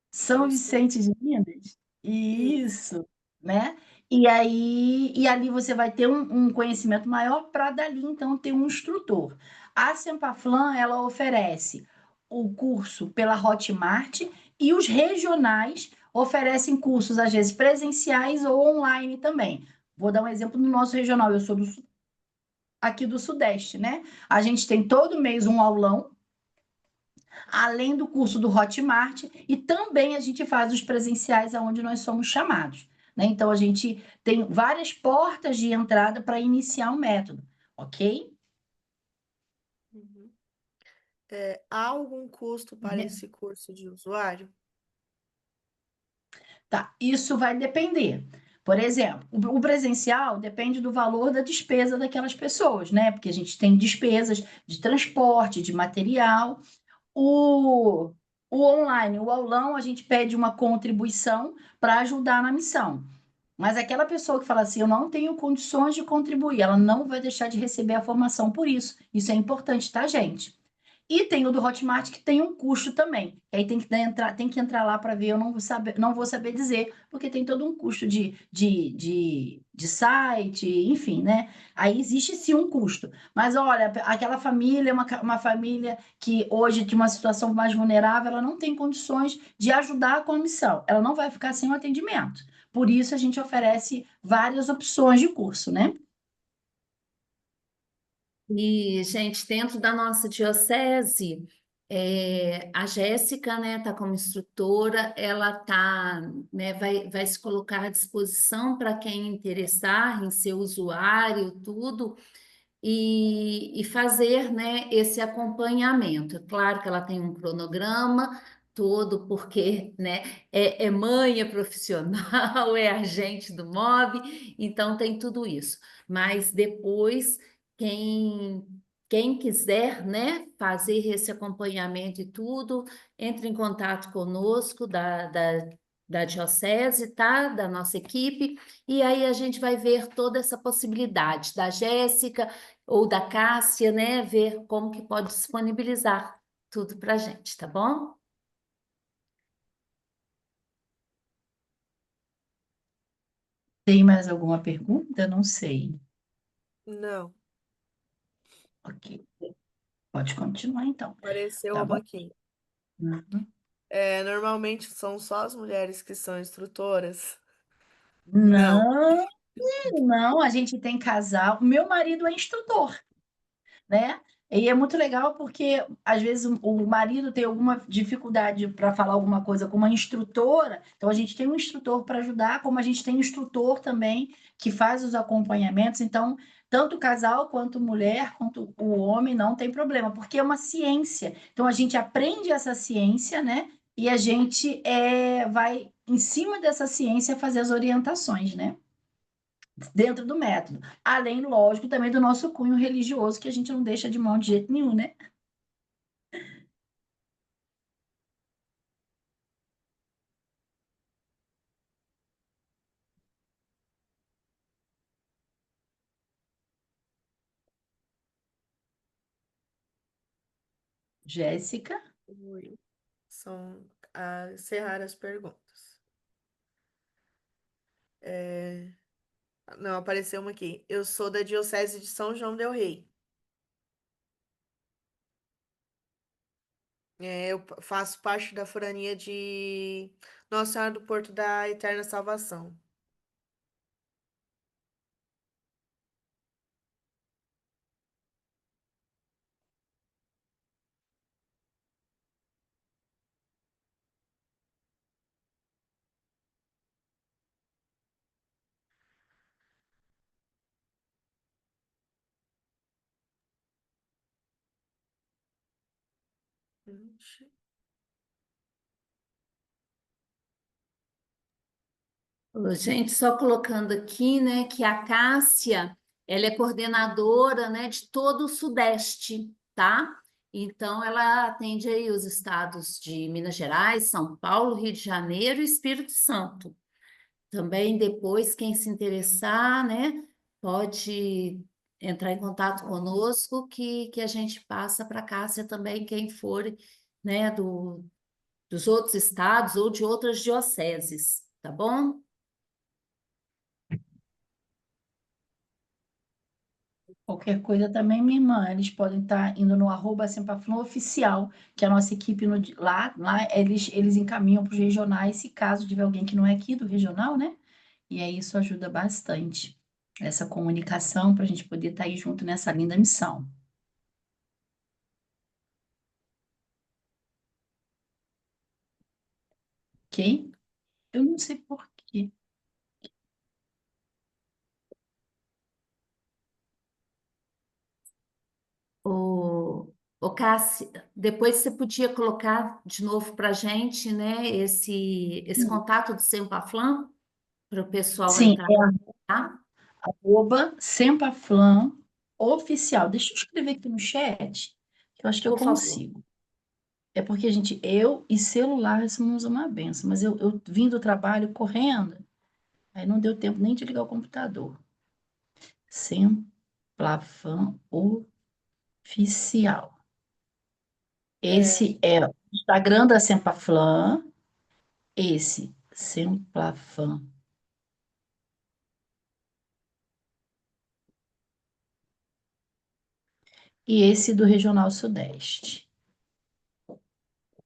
São Isso. Vicente de Minas. Isso, né? E ali você vai ter um conhecimento maior para dali, então, ter um instrutor. A Sempaflam, ela oferece o curso pela Hotmart e os regionais oferecem cursos, às vezes, presenciais ou online também. Vou dar um exemplo no nosso regional, eu sou aqui do Sudeste, né? A gente tem todo mês um aulão, além do curso do Hotmart, e também a gente faz os presenciais aonde nós somos chamados, né? Então, a gente tem várias portas de entrada para iniciar o método, ok? Uhum. Há algum custo para esse curso de usuário? Tá, isso vai depender. Por exemplo, o presencial depende do valor da despesa daquelas pessoas, né? Porque a gente tem despesas de transporte, de material. O, o online, o aulão, a gente pede uma contribuição para ajudar na missão. Mas aquela pessoa que fala assim, eu não tenho condições de contribuir, ela não vai deixar de receber a formação por isso. Isso é importante, tá, gente? E tem o do Hotmart que tem um custo também. Aí tem que entrar lá para ver, eu não vou saber dizer, porque tem todo um custo de site, enfim, né? Aí existe sim um custo. Mas olha, aquela família é uma família que hoje tem uma situação mais vulnerável, ela não tem condições de ajudar com a missão. Ela não vai ficar sem o atendimento. Por isso a gente oferece várias opções de curso, né? E, gente, dentro da nossa diocese, a Jéssica, né, tá como instrutora, ela tá, né, vai se colocar à disposição para quem interessar em ser usuário, tudo, e fazer, né, esse acompanhamento. É claro que ela tem um cronograma todo, porque, né, é mãe, é profissional, é agente do MOB, então tem tudo isso. Mas depois, quem, quem quiser, né, fazer esse acompanhamento e tudo, entre em contato conosco da Diocese, tá? Da nossa equipe, e aí a gente vai ver toda essa possibilidade da Jéssica ou da Cássia, né? Ver como que pode disponibilizar tudo para a gente, tá bom? Tem mais alguma pergunta? Não sei. Não, Ok. Pode continuar então, apareceu tá uma bom? aqui. Uhum. Normalmente são só as mulheres que são instrutoras? Não. Não, não, a gente tem casal. Meu marido é instrutor, né? E é muito legal porque, às vezes, o marido tem alguma dificuldade para falar alguma coisa com uma instrutora, então a gente tem um instrutor para ajudar, como a gente tem um instrutor também que faz os acompanhamentos. Então, tanto o casal quanto mulher, quanto o homem, não tem problema, porque é uma ciência. Então, a gente aprende essa ciência, né? E a gente vai, em cima dessa ciência, fazer as orientações, né? dentro do método. Além, lógico, também do nosso cunho religioso, que a gente não deixa de mão de jeito nenhum, né? Jéssica? Oi. São encerrar as perguntas. Não, apareceu uma aqui. Eu sou da Diocese de São João del Rei. Eu faço parte da forania de Nossa Senhora do Porto da Eterna Salvação. Ixi. Ô, gente, só colocando aqui, né, que a Cássia, ela é coordenadora, né, de todo o Sudeste, tá? Então, ela atende aí os estados de Minas Gerais, São Paulo, Rio de Janeiro e Espírito Santo. Também depois, quem se interessar, né, pode entrar em contato conosco, que a gente passa para a Cássia também, quem for, né, dos outros estados ou de outras dioceses, tá bom? Qualquer coisa também, minha irmã, eles podem estar indo no @Sempaflor oficial, que é a nossa equipe lá eles encaminham para os regionais, se caso tiver alguém que não é aqui do regional, né? E aí isso ajuda bastante, essa comunicação, para a gente poder estar aí junto nessa linda missão, ok? Eu não sei por quê. O Cassi, depois você podia colocar de novo para a gente, né, esse contato do Sempaflan, para o pessoal Sim, entrar, é tá? @Sempaflan oficial. Deixa eu escrever aqui no chat, que eu acho que eu Por favor. consigo. É porque, gente, eu e celular somos uma benção, mas eu vim do trabalho correndo, aí não deu tempo nem de ligar o computador. Semplafan oficial. Esse é o Instagram da Semplaflan, esse, Semplafan. E esse do Regional Sudeste.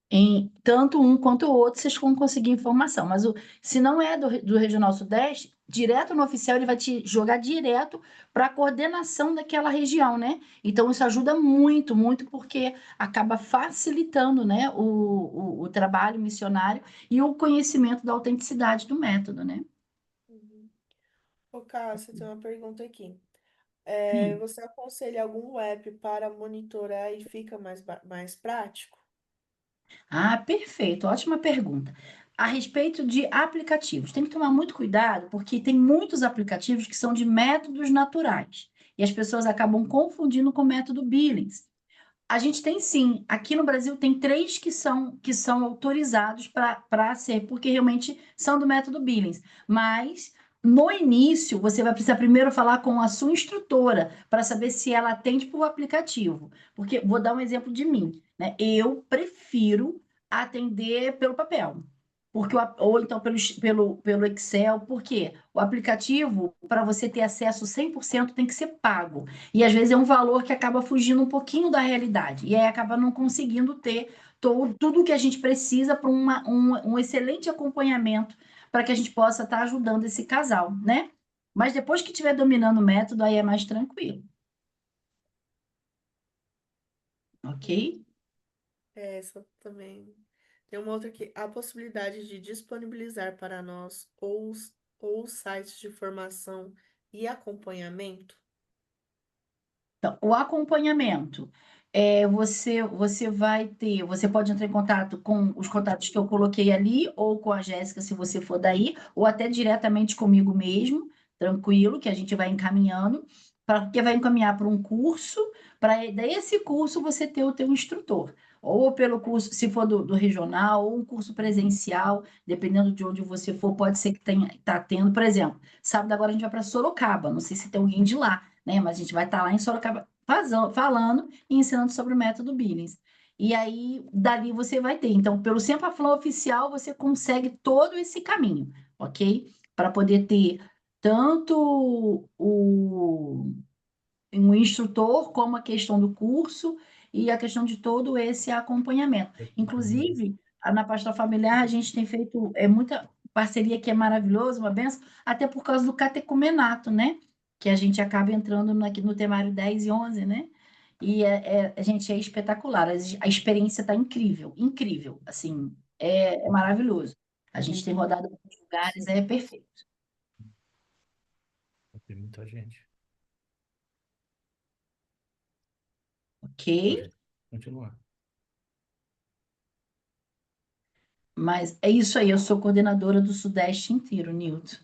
Em tanto um quanto o outro, vocês vão conseguir informação. Mas se não é do Regional Sudeste, direto no oficial, ele vai te jogar direto para a coordenação daquela região, né? Então, isso ajuda muito, muito, porque acaba facilitando, né, o trabalho missionário e o conhecimento da autenticidade do método, né? Uhum. Ô, Cássia, tem uma pergunta aqui. Sim. Você aconselha algum app para monitorar e fica mais prático? Ah, perfeito, ótima pergunta. A respeito de aplicativos, tem que tomar muito cuidado, porque tem muitos aplicativos que são de métodos naturais, e as pessoas acabam confundindo com o método Billings. A gente tem sim, aqui no Brasil tem 3 que são autorizados para ser, porque realmente são do método Billings. Mas no início você vai precisar primeiro falar com a sua instrutora para saber se ela atende por aplicativo. Porque vou dar um exemplo de mim, né? Eu prefiro atender pelo papel. Porque ou então pelo Excel, porque o aplicativo, para você ter acesso 100% tem que ser pago. E às vezes é um valor que acaba fugindo um pouquinho da realidade. E aí acaba não conseguindo ter tudo o que a gente precisa para um excelente acompanhamento para que a gente possa estar ajudando esse casal, né? Mas depois que estiver dominando o método, aí é mais tranquilo, ok? Essa também. Tem uma outra aqui. A possibilidade de disponibilizar para nós ou sites de formação e acompanhamento? Então, o acompanhamento. Você pode entrar em contato com os contatos que eu coloquei ali, ou com a Jéssica, se você for daí, ou até diretamente comigo mesmo, tranquilo, que a gente vai encaminhando, porque vai encaminhar para um curso, para desse curso você ter o teu instrutor. Ou pelo curso, se for do regional, ou um curso presencial, dependendo de onde você for, pode ser que tenha, tá tendo, por exemplo, sábado agora a gente vai para Sorocaba, não sei se tem alguém de lá, né? Mas a gente vai estar lá em Sorocaba falando e ensinando sobre o método Billings. E aí, dali você vai ter. Então, pelo Semplaflow oficial, você consegue todo esse caminho, ok? Para poder ter tanto um instrutor, como a questão do curso e a questão de todo esse acompanhamento. Inclusive, na pastoral familiar, a gente tem feito muita parceria que é maravilhosa, uma benção, até por causa do catecumenato, né? Que a gente acaba entrando no temário 10 e 11, né? E a gente é espetacular, a experiência está incrível, incrível, assim, é maravilhoso. A gente tem rodado em muitos lugares, é perfeito, Tem muita gente. ok? Pode continuar. Mas é isso aí, eu sou coordenadora do Sudeste inteiro, Nilton.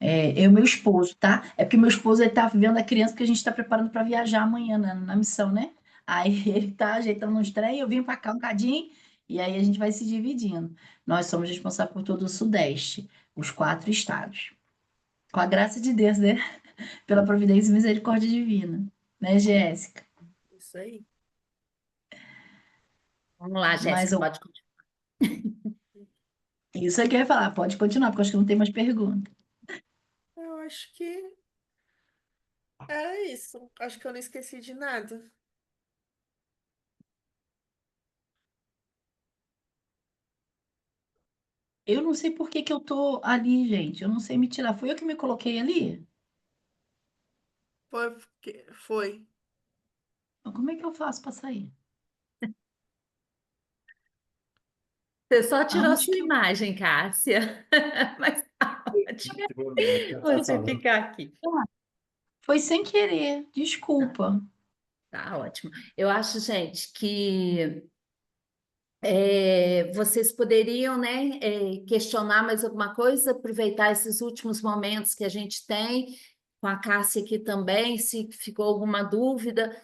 Eu e meu esposo, tá? É porque meu esposo ele tá vendo a criança que a gente está preparando para viajar amanhã na missão, né? Aí ele tá ajeitando uns trem, eu vim para cá um cadinho, e aí a gente vai se dividindo. Nós somos responsáveis por todo o Sudeste, os 4 estados. Com a graça de Deus, né? Pela providência e misericórdia divina. Né, Jéssica? Isso aí. Vamos lá, Mas Jéssica, pode continuar. isso é que eu ia falar, pode continuar, porque eu acho que não tem mais pergunta. Eu acho que era isso. Acho que eu não esqueci de nada. Eu não sei por que que eu tô ali, gente. Eu não sei me tirar. Fui eu que me coloquei ali? Foi. Mas como é que eu faço para sair? Você só tirou a Aonde sua que eu... imagem, Cássia. Mas tá ótimo você ficar aqui. Foi sem querer, Tá, desculpa. tá ótimo. Eu acho, gente, que vocês poderiam, né, questionar mais alguma coisa, aproveitar esses últimos momentos que a gente tem, com a Cássia aqui também, se ficou alguma dúvida,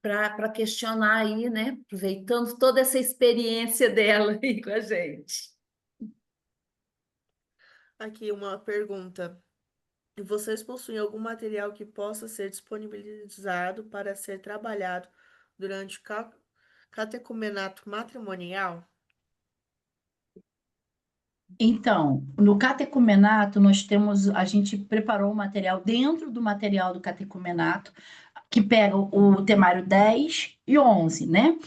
para questionar aí, né, aproveitando toda essa experiência dela aí com a gente. Aqui uma pergunta. Vocês possuem algum material que possa ser disponibilizado para ser trabalhado durante o catecumenato matrimonial? Então, no catecumenato, a gente preparou um material dentro do material do catecumenato, que pega o temário 10 e 11, né?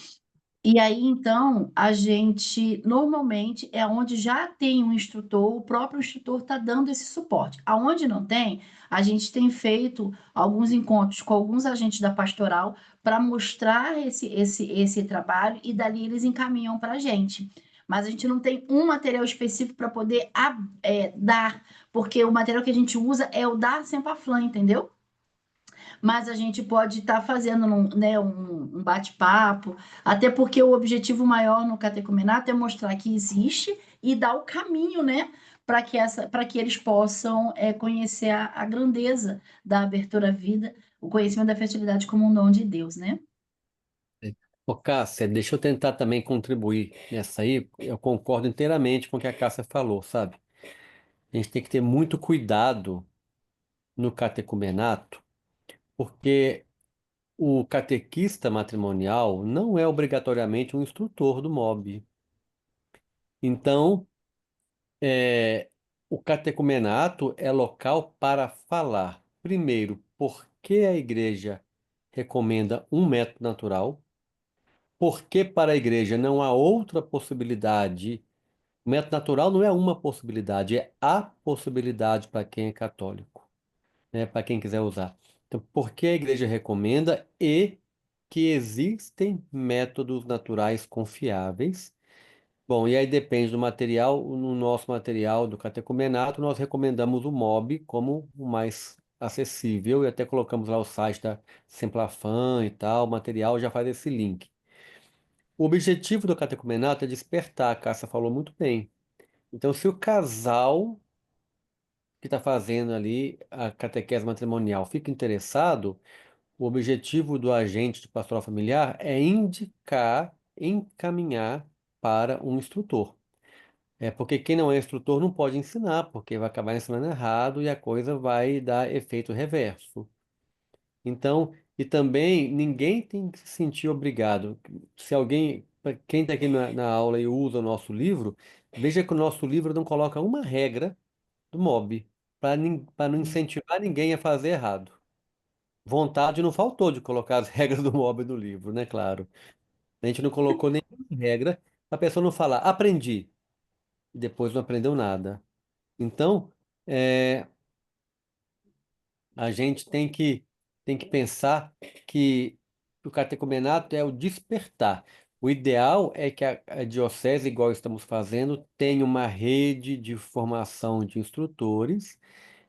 E aí, então, a gente normalmente é onde já tem um instrutor, o próprio instrutor está dando esse suporte. Aonde não tem, a gente tem feito alguns encontros com alguns agentes da pastoral para mostrar esse trabalho e dali eles encaminham para a gente. Mas a gente não tem um material específico para poder dar, porque o material que a gente usa é o da Sempaflan, entendeu? Mas a gente pode estar fazendo né, um bate-papo, até porque o objetivo maior no catecumenato é mostrar que existe e dar o caminho, né, para que eles possam conhecer a grandeza da abertura à vida, o conhecimento da fertilidade como um dom de Deus, né? Ô, Cássia, deixa eu tentar também contribuir nessa aí. Eu concordo inteiramente com o que a Cássia falou, sabe? A gente tem que ter muito cuidado no catecumenato, porque o catequista matrimonial não é obrigatoriamente um instrutor do MOB. Então, é, o catecumenato é local para falar, primeiro, por que a igreja recomenda um método natural, por que para a igreja não há outra possibilidade. O método natural não é uma possibilidade, é a possibilidade para quem é católico, né? Para quem quiser usar. Então, por que a igreja recomenda e que existem métodos naturais confiáveis. Bom, e aí depende do material. No nosso material do catecumenato, nós recomendamos o MOB como o mais acessível e até colocamos lá o site da Semplafan e tal. O material já faz esse link. O objetivo do catecumenato é despertar, a Cássia falou muito bem. Então, se o casal que está fazendo ali a catequese matrimonial fica interessado, o objetivo do agente de pastoral familiar é indicar, encaminhar para um instrutor. É porque quem não é instrutor não pode ensinar, porque vai acabar ensinando errado e a coisa vai dar efeito reverso. Então, e também ninguém tem que se sentir obrigado. Se alguém, pra quem está aqui na aula e usa o nosso livro, veja que o nosso livro não coloca uma regra do MOB para não incentivar ninguém a fazer errado. Vontade não faltou de colocar as regras do MOB no livro, né? Claro. A gente não colocou nenhuma regra, a pessoa não falar, aprendi, e depois não aprendeu nada. Então, é, a gente tem que pensar que o catecumenato é o despertar. O ideal é que a diocese, igual estamos fazendo, tenha uma rede de formação de instrutores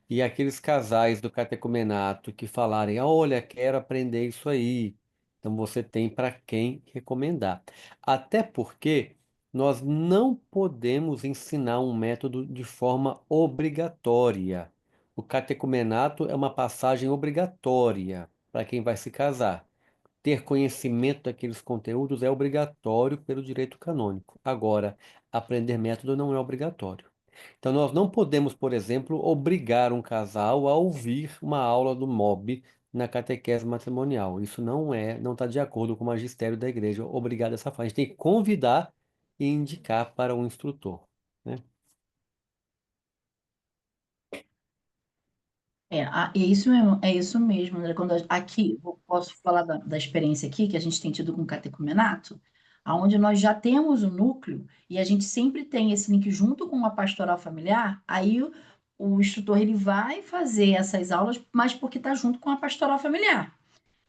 e aqueles casais do catecumenato que falarem, olha, quero aprender isso aí. Então você tem para quem recomendar. Até porque nós não podemos ensinar um método de forma obrigatória. O catecumenato é uma passagem obrigatória para quem vai se casar. Ter conhecimento daqueles conteúdos é obrigatório pelo direito canônico. Agora, aprender método não é obrigatório. Então, nós não podemos, por exemplo, obrigar um casal a ouvir uma aula do MOB na catequese matrimonial. Isso não está de acordo com o magistério da igreja, obrigar dessa forma. A gente tem que convidar e indicar para um instrutor, né? É isso mesmo, André. Aqui, eu posso falar da experiência aqui que a gente tem tido com o catecumenato, aonde nós já temos o núcleo e a gente sempre tem esse link junto com a pastoral familiar, aí o instrutor ele vai fazer essas aulas, mas porque está junto com a pastoral familiar.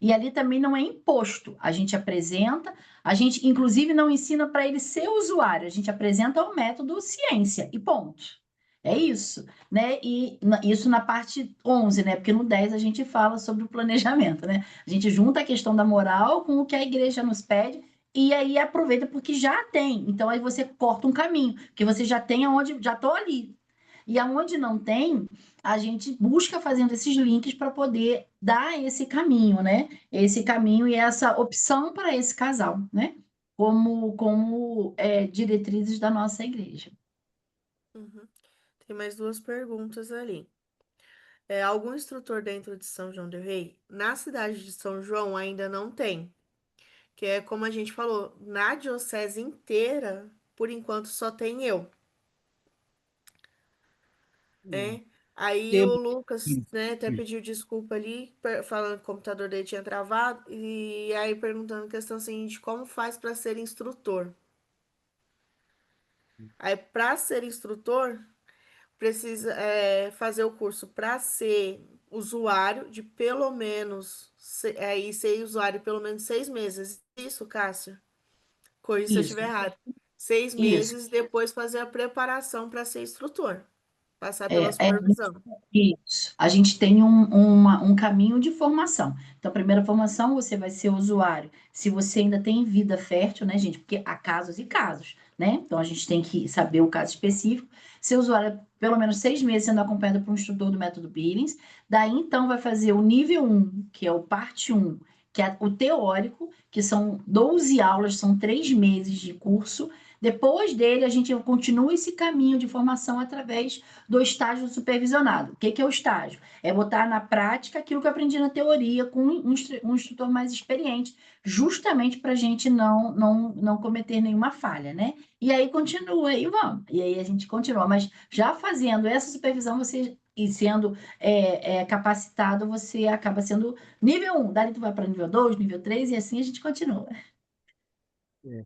E ali também não é imposto. A gente apresenta, a gente inclusive não ensina para ele ser usuário, a gente apresenta o método ciência e ponto. É isso, né? E isso na parte 11, né? Porque no 10 a gente fala sobre o planejamento, né? A gente junta a questão da moral com o que a igreja nos pede e aí aproveita porque já tem. Então aí você corta um caminho, porque você já tem aonde, já estou ali. E aonde não tem, a gente busca fazendo esses links para poder dar esse caminho, né? Esse caminho e essa opção para esse casal, né? Como diretrizes da nossa igreja. Uhum. Tem mais duas perguntas ali. Algum instrutor dentro de São João del Rei? Na cidade de São João ainda não tem. Que é como a gente falou, na diocese inteira, por enquanto só tem eu, né? Aí o Temos Lucas, né, até pediu desculpa ali, falando que o computador dele tinha travado, e aí perguntando a questão seguinte, como faz para ser instrutor? Aí, para ser instrutor, precisa fazer o curso para ser usuário de pelo menos, aí ser usuário pelo menos 6 meses. Isso, Cássio? Corrija se eu Isso, estiver errado. Seis isso. meses depois fazer a preparação para ser instrutor. Passar pela É, supervisão. isso. A gente tem um caminho de formação. Então, a primeira formação, você vai ser usuário. Se você ainda tem vida fértil, né, gente? Porque há casos e casos, né? Então, a gente tem que saber o caso específico. Ser usuário pelo menos 6 meses sendo acompanhado por um instrutor do método Billings. Daí, então, vai fazer o nível 1, que é o parte 1, que é o teórico, que são 12 aulas, são 3 meses de curso. Depois dele, a gente continua esse caminho de formação através do estágio supervisionado. O que é o estágio? É botar na prática aquilo que eu aprendi na teoria com um instrutor mais experiente, justamente para a gente não cometer nenhuma falha, né? E aí continua e vamos. E aí a gente continua. Mas já fazendo essa supervisão, você e sendo capacitado, você acaba sendo nível 1. Daí tu vai para nível 2, nível 3 e assim a gente continua. É.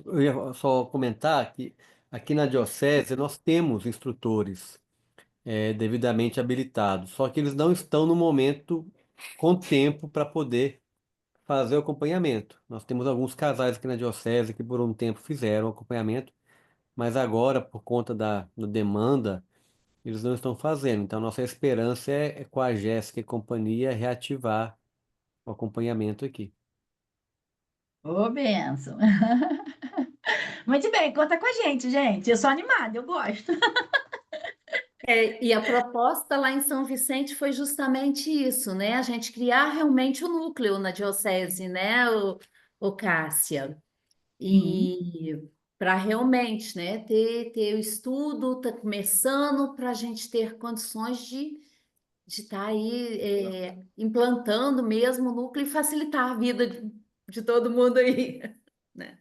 Eu ia só comentar que aqui na Diocese nós temos instrutores devidamente habilitados, só que eles não estão no momento com tempo para poder fazer o acompanhamento. Nós temos alguns casais aqui na Diocese que por um tempo fizeram o acompanhamento, mas agora, por conta da demanda, eles não estão fazendo. Então, nossa esperança é com a Jéssica e companhia reativar o acompanhamento aqui. Ô, benção. Muito bem, conta com a gente, gente. Eu sou animada, eu gosto. E a proposta lá em São Vicente foi justamente isso, né? A gente criar realmente o núcleo na diocese, né, o Cássia? Uhum. E para realmente, né, ter o estudo, tá começando para a gente ter condições de estar aí implantando mesmo o núcleo e facilitar a vida de todo mundo aí, né?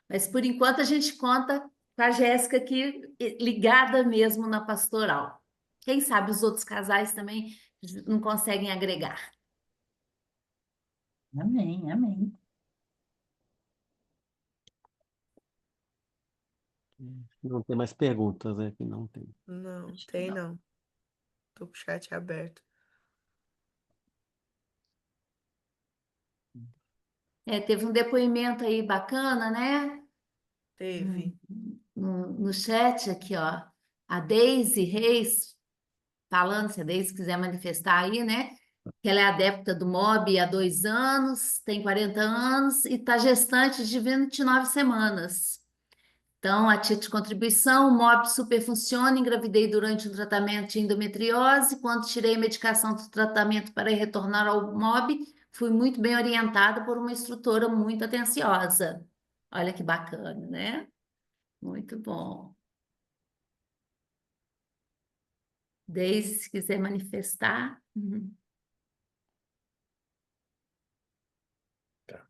Mas por enquanto a gente conta com a Jéssica aqui ligada mesmo na pastoral. Quem sabe os outros casais também não conseguem agregar. Amém, amém. Não tem mais perguntas, né? Que não tem. Não, Acho que tem não. não. Tô com o chat aberto. Teve um depoimento aí bacana, né? Teve. No chat aqui, ó. A Deise Reis falando, se a Deise quiser manifestar aí, né? Que ela é adepta do MOB há 2 anos, tem 40 anos e está gestante de 29 semanas. Então, a título de contribuição, o MOB super funciona, engravidei durante o tratamento de endometriose, quando tirei a medicação do tratamento para retornar ao MOB, fui muito bem orientada por uma instrutora muito atenciosa. Olha que bacana, né? Muito bom. Desde se quiser manifestar. Tá.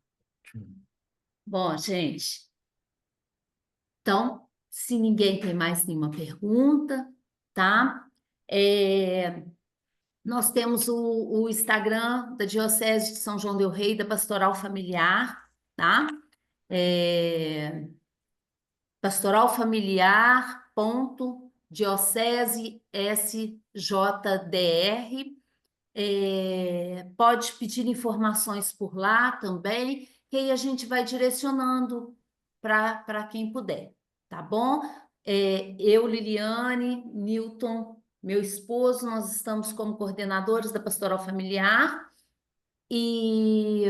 Bom, gente, então, se ninguém tem mais nenhuma pergunta, tá? É, nós temos o Instagram da Diocese de São João del Rei, da Pastoral Familiar, tá? É, pastoralfamiliar.diocese SJDR. Pode pedir informações por lá também, que aí a gente vai direcionando para quem puder, tá bom? Eu, Liliane, Newton, meu esposo, nós estamos como coordenadores da Pastoral Familiar e,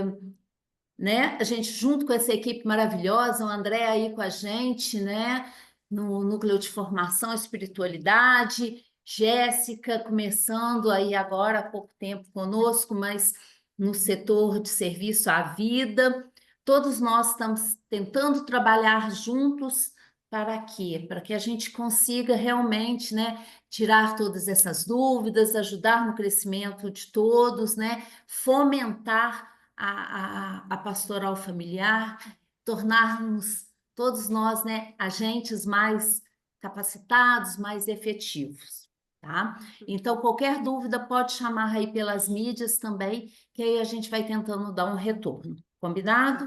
né, a gente junto com essa equipe maravilhosa, o André aí com a gente, né, no núcleo de formação e espiritualidade, Jéssica começando aí agora há pouco tempo conosco, mas no setor de serviço à vida. Todos nós estamos tentando trabalhar juntos para quê? Para que a gente consiga realmente, né, tirar todas essas dúvidas, ajudar no crescimento de todos, né, fomentar a pastoral familiar, tornarmos todos nós, né, agentes mais capacitados, mais efetivos, tá? Então, qualquer dúvida pode chamar aí pelas mídias também, que aí a gente vai tentando dar um retorno. Combinado?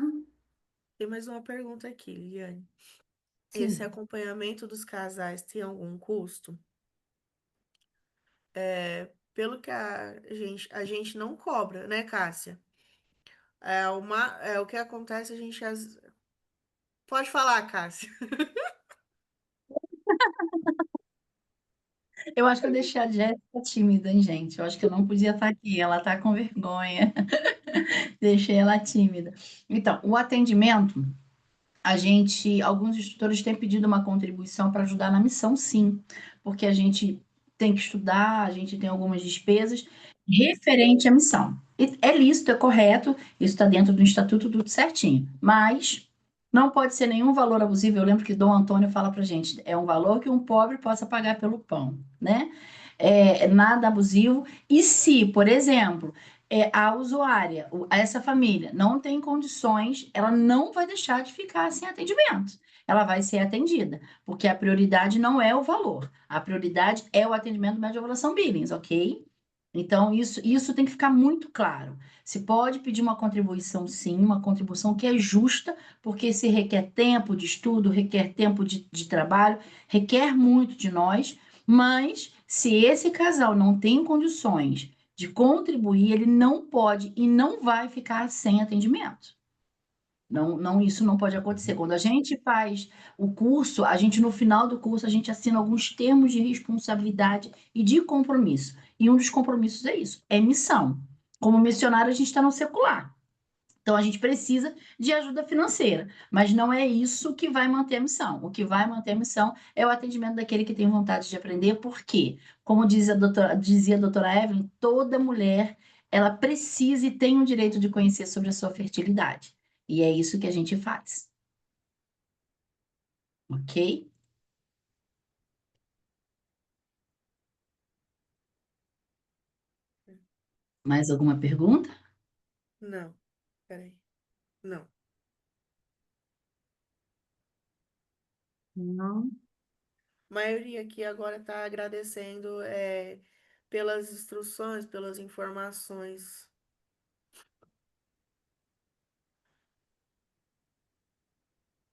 Tem mais uma pergunta aqui, Liliane. Esse Sim. acompanhamento dos casais tem algum custo? Pelo que a gente não cobra, né, Cássia? O que acontece, Pode falar, Cássia. Eu acho que eu deixei a Jéssica tímida, hein, gente? Eu acho que eu não podia estar aqui. Ela está com vergonha. Deixei ela tímida. Então, o atendimento, alguns instrutores têm pedido uma contribuição para ajudar na missão, sim, porque a gente tem que estudar, a gente tem algumas despesas referente à missão. E é lícito, é correto, isso está dentro do estatuto, tudo certinho. Mas não pode ser nenhum valor abusivo. Eu lembro que Dom Antônio fala para gente, é um valor que um pobre possa pagar pelo pão, né? Nada abusivo. E se, por exemplo, a usuária, essa família, não tem condições, ela não vai deixar de ficar sem atendimento. Ela vai ser atendida, porque a prioridade não é o valor, a prioridade é o atendimento médio de avaliação Billings, ok? Então, isso tem que ficar muito claro. Se pode pedir uma contribuição, sim, uma contribuição que é justa, porque se requer tempo de estudo, requer tempo de trabalho, requer muito de nós, mas se esse casal não tem condições de contribuir, ele não pode e não vai ficar sem atendimento. Não, não, isso não pode acontecer. Quando a gente faz o curso, no final do curso, a gente assina alguns termos de responsabilidade e de compromisso. E um dos compromissos é isso, é missão. Como missionário, a gente está no secular. Então, a gente precisa de ajuda financeira, mas não é isso que vai manter a missão. O que vai manter a missão é o atendimento daquele que tem vontade de aprender, porque, como dizia a doutora Evelyn, toda mulher, ela precisa e tem o direito de conhecer sobre a sua fertilidade. E é isso que a gente faz. Ok? Mais alguma pergunta? Não, peraí. Não. Não. A maioria aqui agora está agradecendo pelas instruções, pelas informações.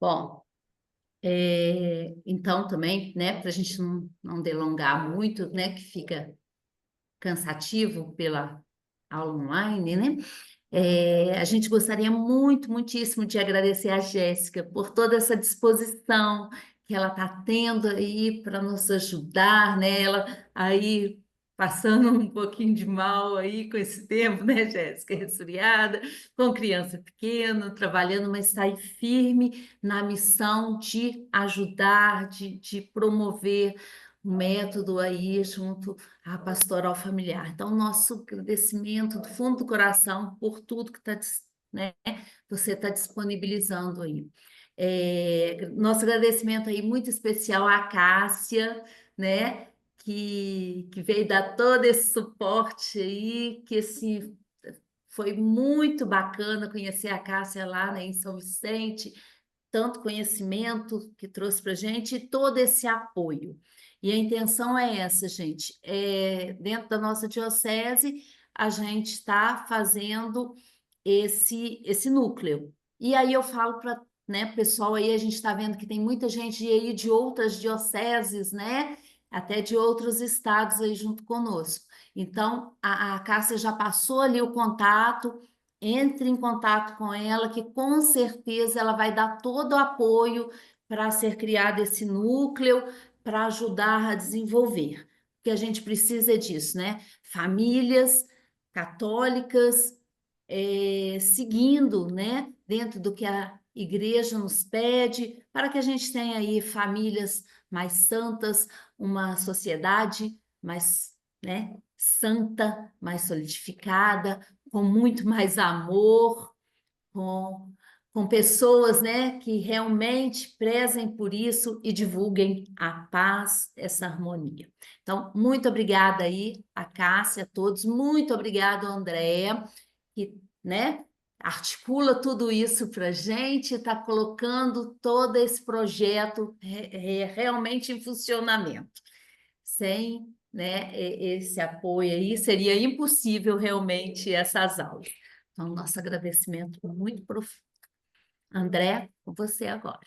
Bom, então também, né, para a gente não delongar muito, né, que fica cansativo pela aula online, né? A gente gostaria muito, muitíssimo de agradecer a Jéssica por toda essa disposição que ela está tendo aí para nos ajudar, né? Ela aí passando um pouquinho de mal aí com esse tempo, né, Jéssica? Resfriada, com criança pequena, trabalhando, mas está aí firme na missão de ajudar, de promover o método aí junto à pastoral familiar. Então, nosso agradecimento do fundo do coração por tudo que né, você está disponibilizando aí. Nosso agradecimento aí muito especial à Cássia, né, que veio dar todo esse suporte aí, que assim, foi muito bacana conhecer a Cássia lá, né, em São Vicente, tanto conhecimento que trouxe para a gente e todo esse apoio. E a intenção é essa, gente. Dentro da nossa diocese, a gente está fazendo esse núcleo. E aí eu falo para, né, pessoal aí, a gente está vendo que tem muita gente aí de outras dioceses, né? Até de outros estados aí junto conosco. Então, a Cássia já passou ali o contato, entre em contato com ela, que com certeza ela vai dar todo o apoio para ser criado esse núcleo, para ajudar a desenvolver. Porque a gente precisa disso, né? Famílias católicas seguindo, né? Dentro do que a igreja nos pede, para que a gente tenha aí famílias mais santas, uma sociedade mais, né, santa, mais solidificada, com muito mais amor, com, com pessoas, né, que realmente prezem por isso e divulguem a paz, essa harmonia. Então, muito obrigada aí a Cássia, a todos, muito obrigada, Andréa, que, né, articula tudo isso para a gente, está colocando todo esse projeto realmente em funcionamento. Sem, né, esse apoio aí, seria impossível realmente essas aulas. Então, nosso agradecimento muito profundo. André, com você agora.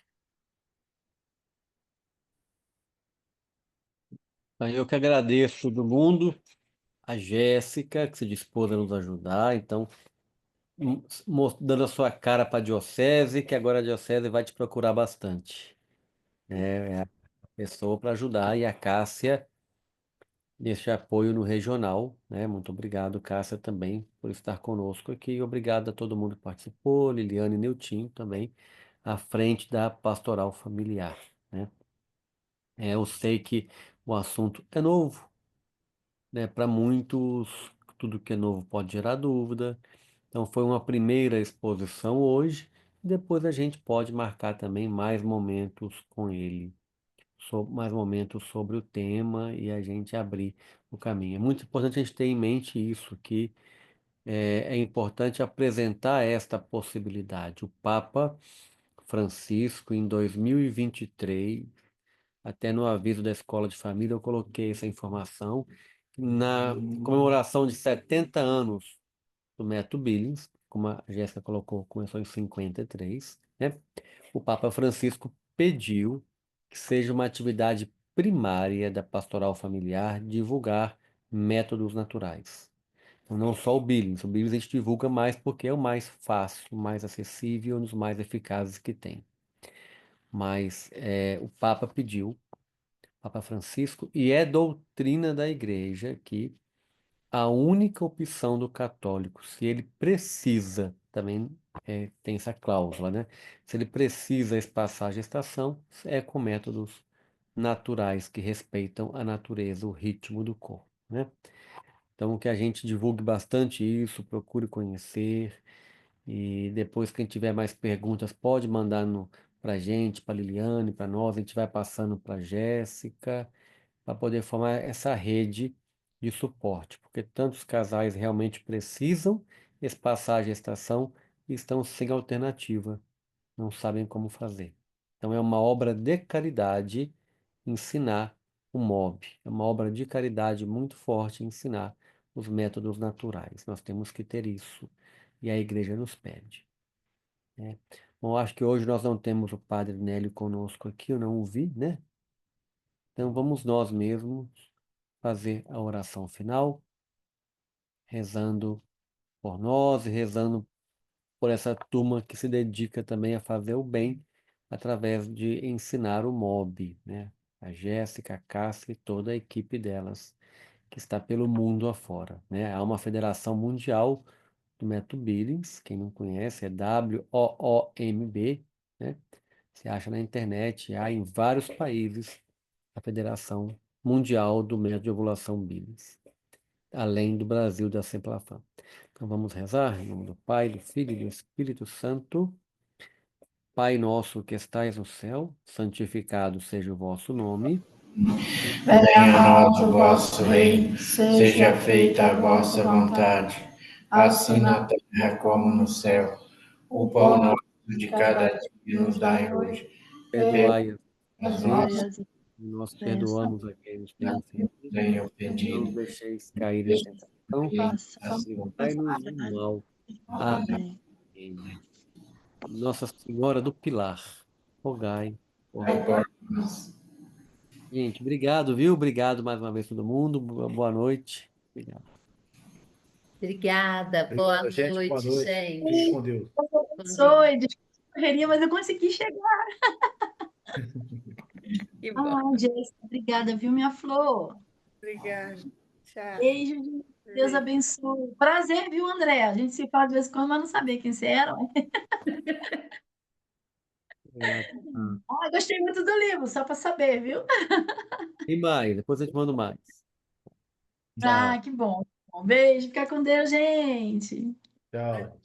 Eu que agradeço todo mundo, a Jéssica, que se dispôs a nos ajudar, então, dando a sua cara para a diocese, que agora a diocese vai te procurar bastante. É a pessoa para ajudar, e a Cássia, neste apoio no regional, né? Muito obrigado, Cássia, também, por estar conosco aqui. Obrigado a todo mundo que participou, Liliane e Neutinho também, à frente da Pastoral Familiar, né? Eu sei que o assunto é novo, né? Para muitos, tudo que é novo pode gerar dúvida. Então, foi uma primeira exposição hoje. Depois a gente pode marcar também mais momentos com ele, mais momentos sobre o tema e a gente abrir o caminho. É muito importante a gente ter em mente isso, que é importante apresentar esta possibilidade. O Papa Francisco, em 2023, até no aviso da Escola de Família, eu coloquei essa informação, na comemoração de 70 anos do método Billings, como a Jéssica colocou, começou em 53, né? O Papa Francisco pediu que seja uma atividade primária da pastoral familiar divulgar métodos naturais. Então, não só o Billings a gente divulga mais porque é o mais fácil, o mais acessível, um dos mais eficazes que tem. Mas o Papa pediu, Papa Francisco, e é doutrina da Igreja que a única opção do católico, se ele precisa também tem essa cláusula, né? Se ele precisa espaçar a gestação, é com métodos naturais que respeitam a natureza, o ritmo do corpo, né? Então, que a gente divulgue bastante isso, procure conhecer, e depois, quem tiver mais perguntas, pode mandar para a gente, para Liliane, para nós, a gente vai passando para Jéssica, para poder formar essa rede de suporte, porque tantos casais realmente precisam espaçar a gestação e estão sem alternativa, não sabem como fazer. Então, é uma obra de caridade ensinar o MOB, é uma obra de caridade muito forte ensinar os métodos naturais. Nós temos que ter isso, e a igreja nos pede, né? Bom, acho que hoje nós não temos o Padre Nélio conosco aqui, eu não o vi, né? Então vamos nós mesmos fazer a oração final, rezando por nós e rezando por essa turma que se dedica também a fazer o bem através de ensinar o MOB, né? A Jéssica, a Cássia e toda a equipe delas que está pelo mundo afora, né? Há uma federação mundial do método Billings, quem não conhece é WOOMB, né? Você acha na internet, há em vários países a Federação Mundial do Método de Ovulação Billings, além do Brasil da Semplafam. Então vamos rezar em nome do Pai, do Filho e do Espírito Santo. Pai nosso que estais no céu, santificado seja o vosso nome. Venha a nós o vosso reino, seja feita a vossa vontade, assim na terra como no céu. O pão nosso de cada dia nos dai hoje. Perdoai As as nossas nossas, nós perdoamos a quem nos tem ofendido. têm Não ofendido. nos deixeis cair em tentação, livrai-nos do mal. Amém. Nossa Senhora do Pilar, rogai por nós. Gente, obrigado, viu? Obrigado mais uma vez todo mundo. Boa noite. Obrigado. Obrigada, boa Obrigado, gente. Boa noite, noite. gente. Fique com Deus. Oi, desculpa a correria, mas eu consegui chegar. Que bom. Ah, Jéssica, obrigada, viu, minha flor? Obrigada. Tchau. Beijo, Deus abençoe. Prazer, viu, André? A gente se fala de vez em quando, mas não sabia quem você era. Ah, gostei muito do livro, só para saber, viu? E mais, depois eu te mando mais. Ah, Tchau. que bom. Um beijo, fica com Deus, gente. Tchau.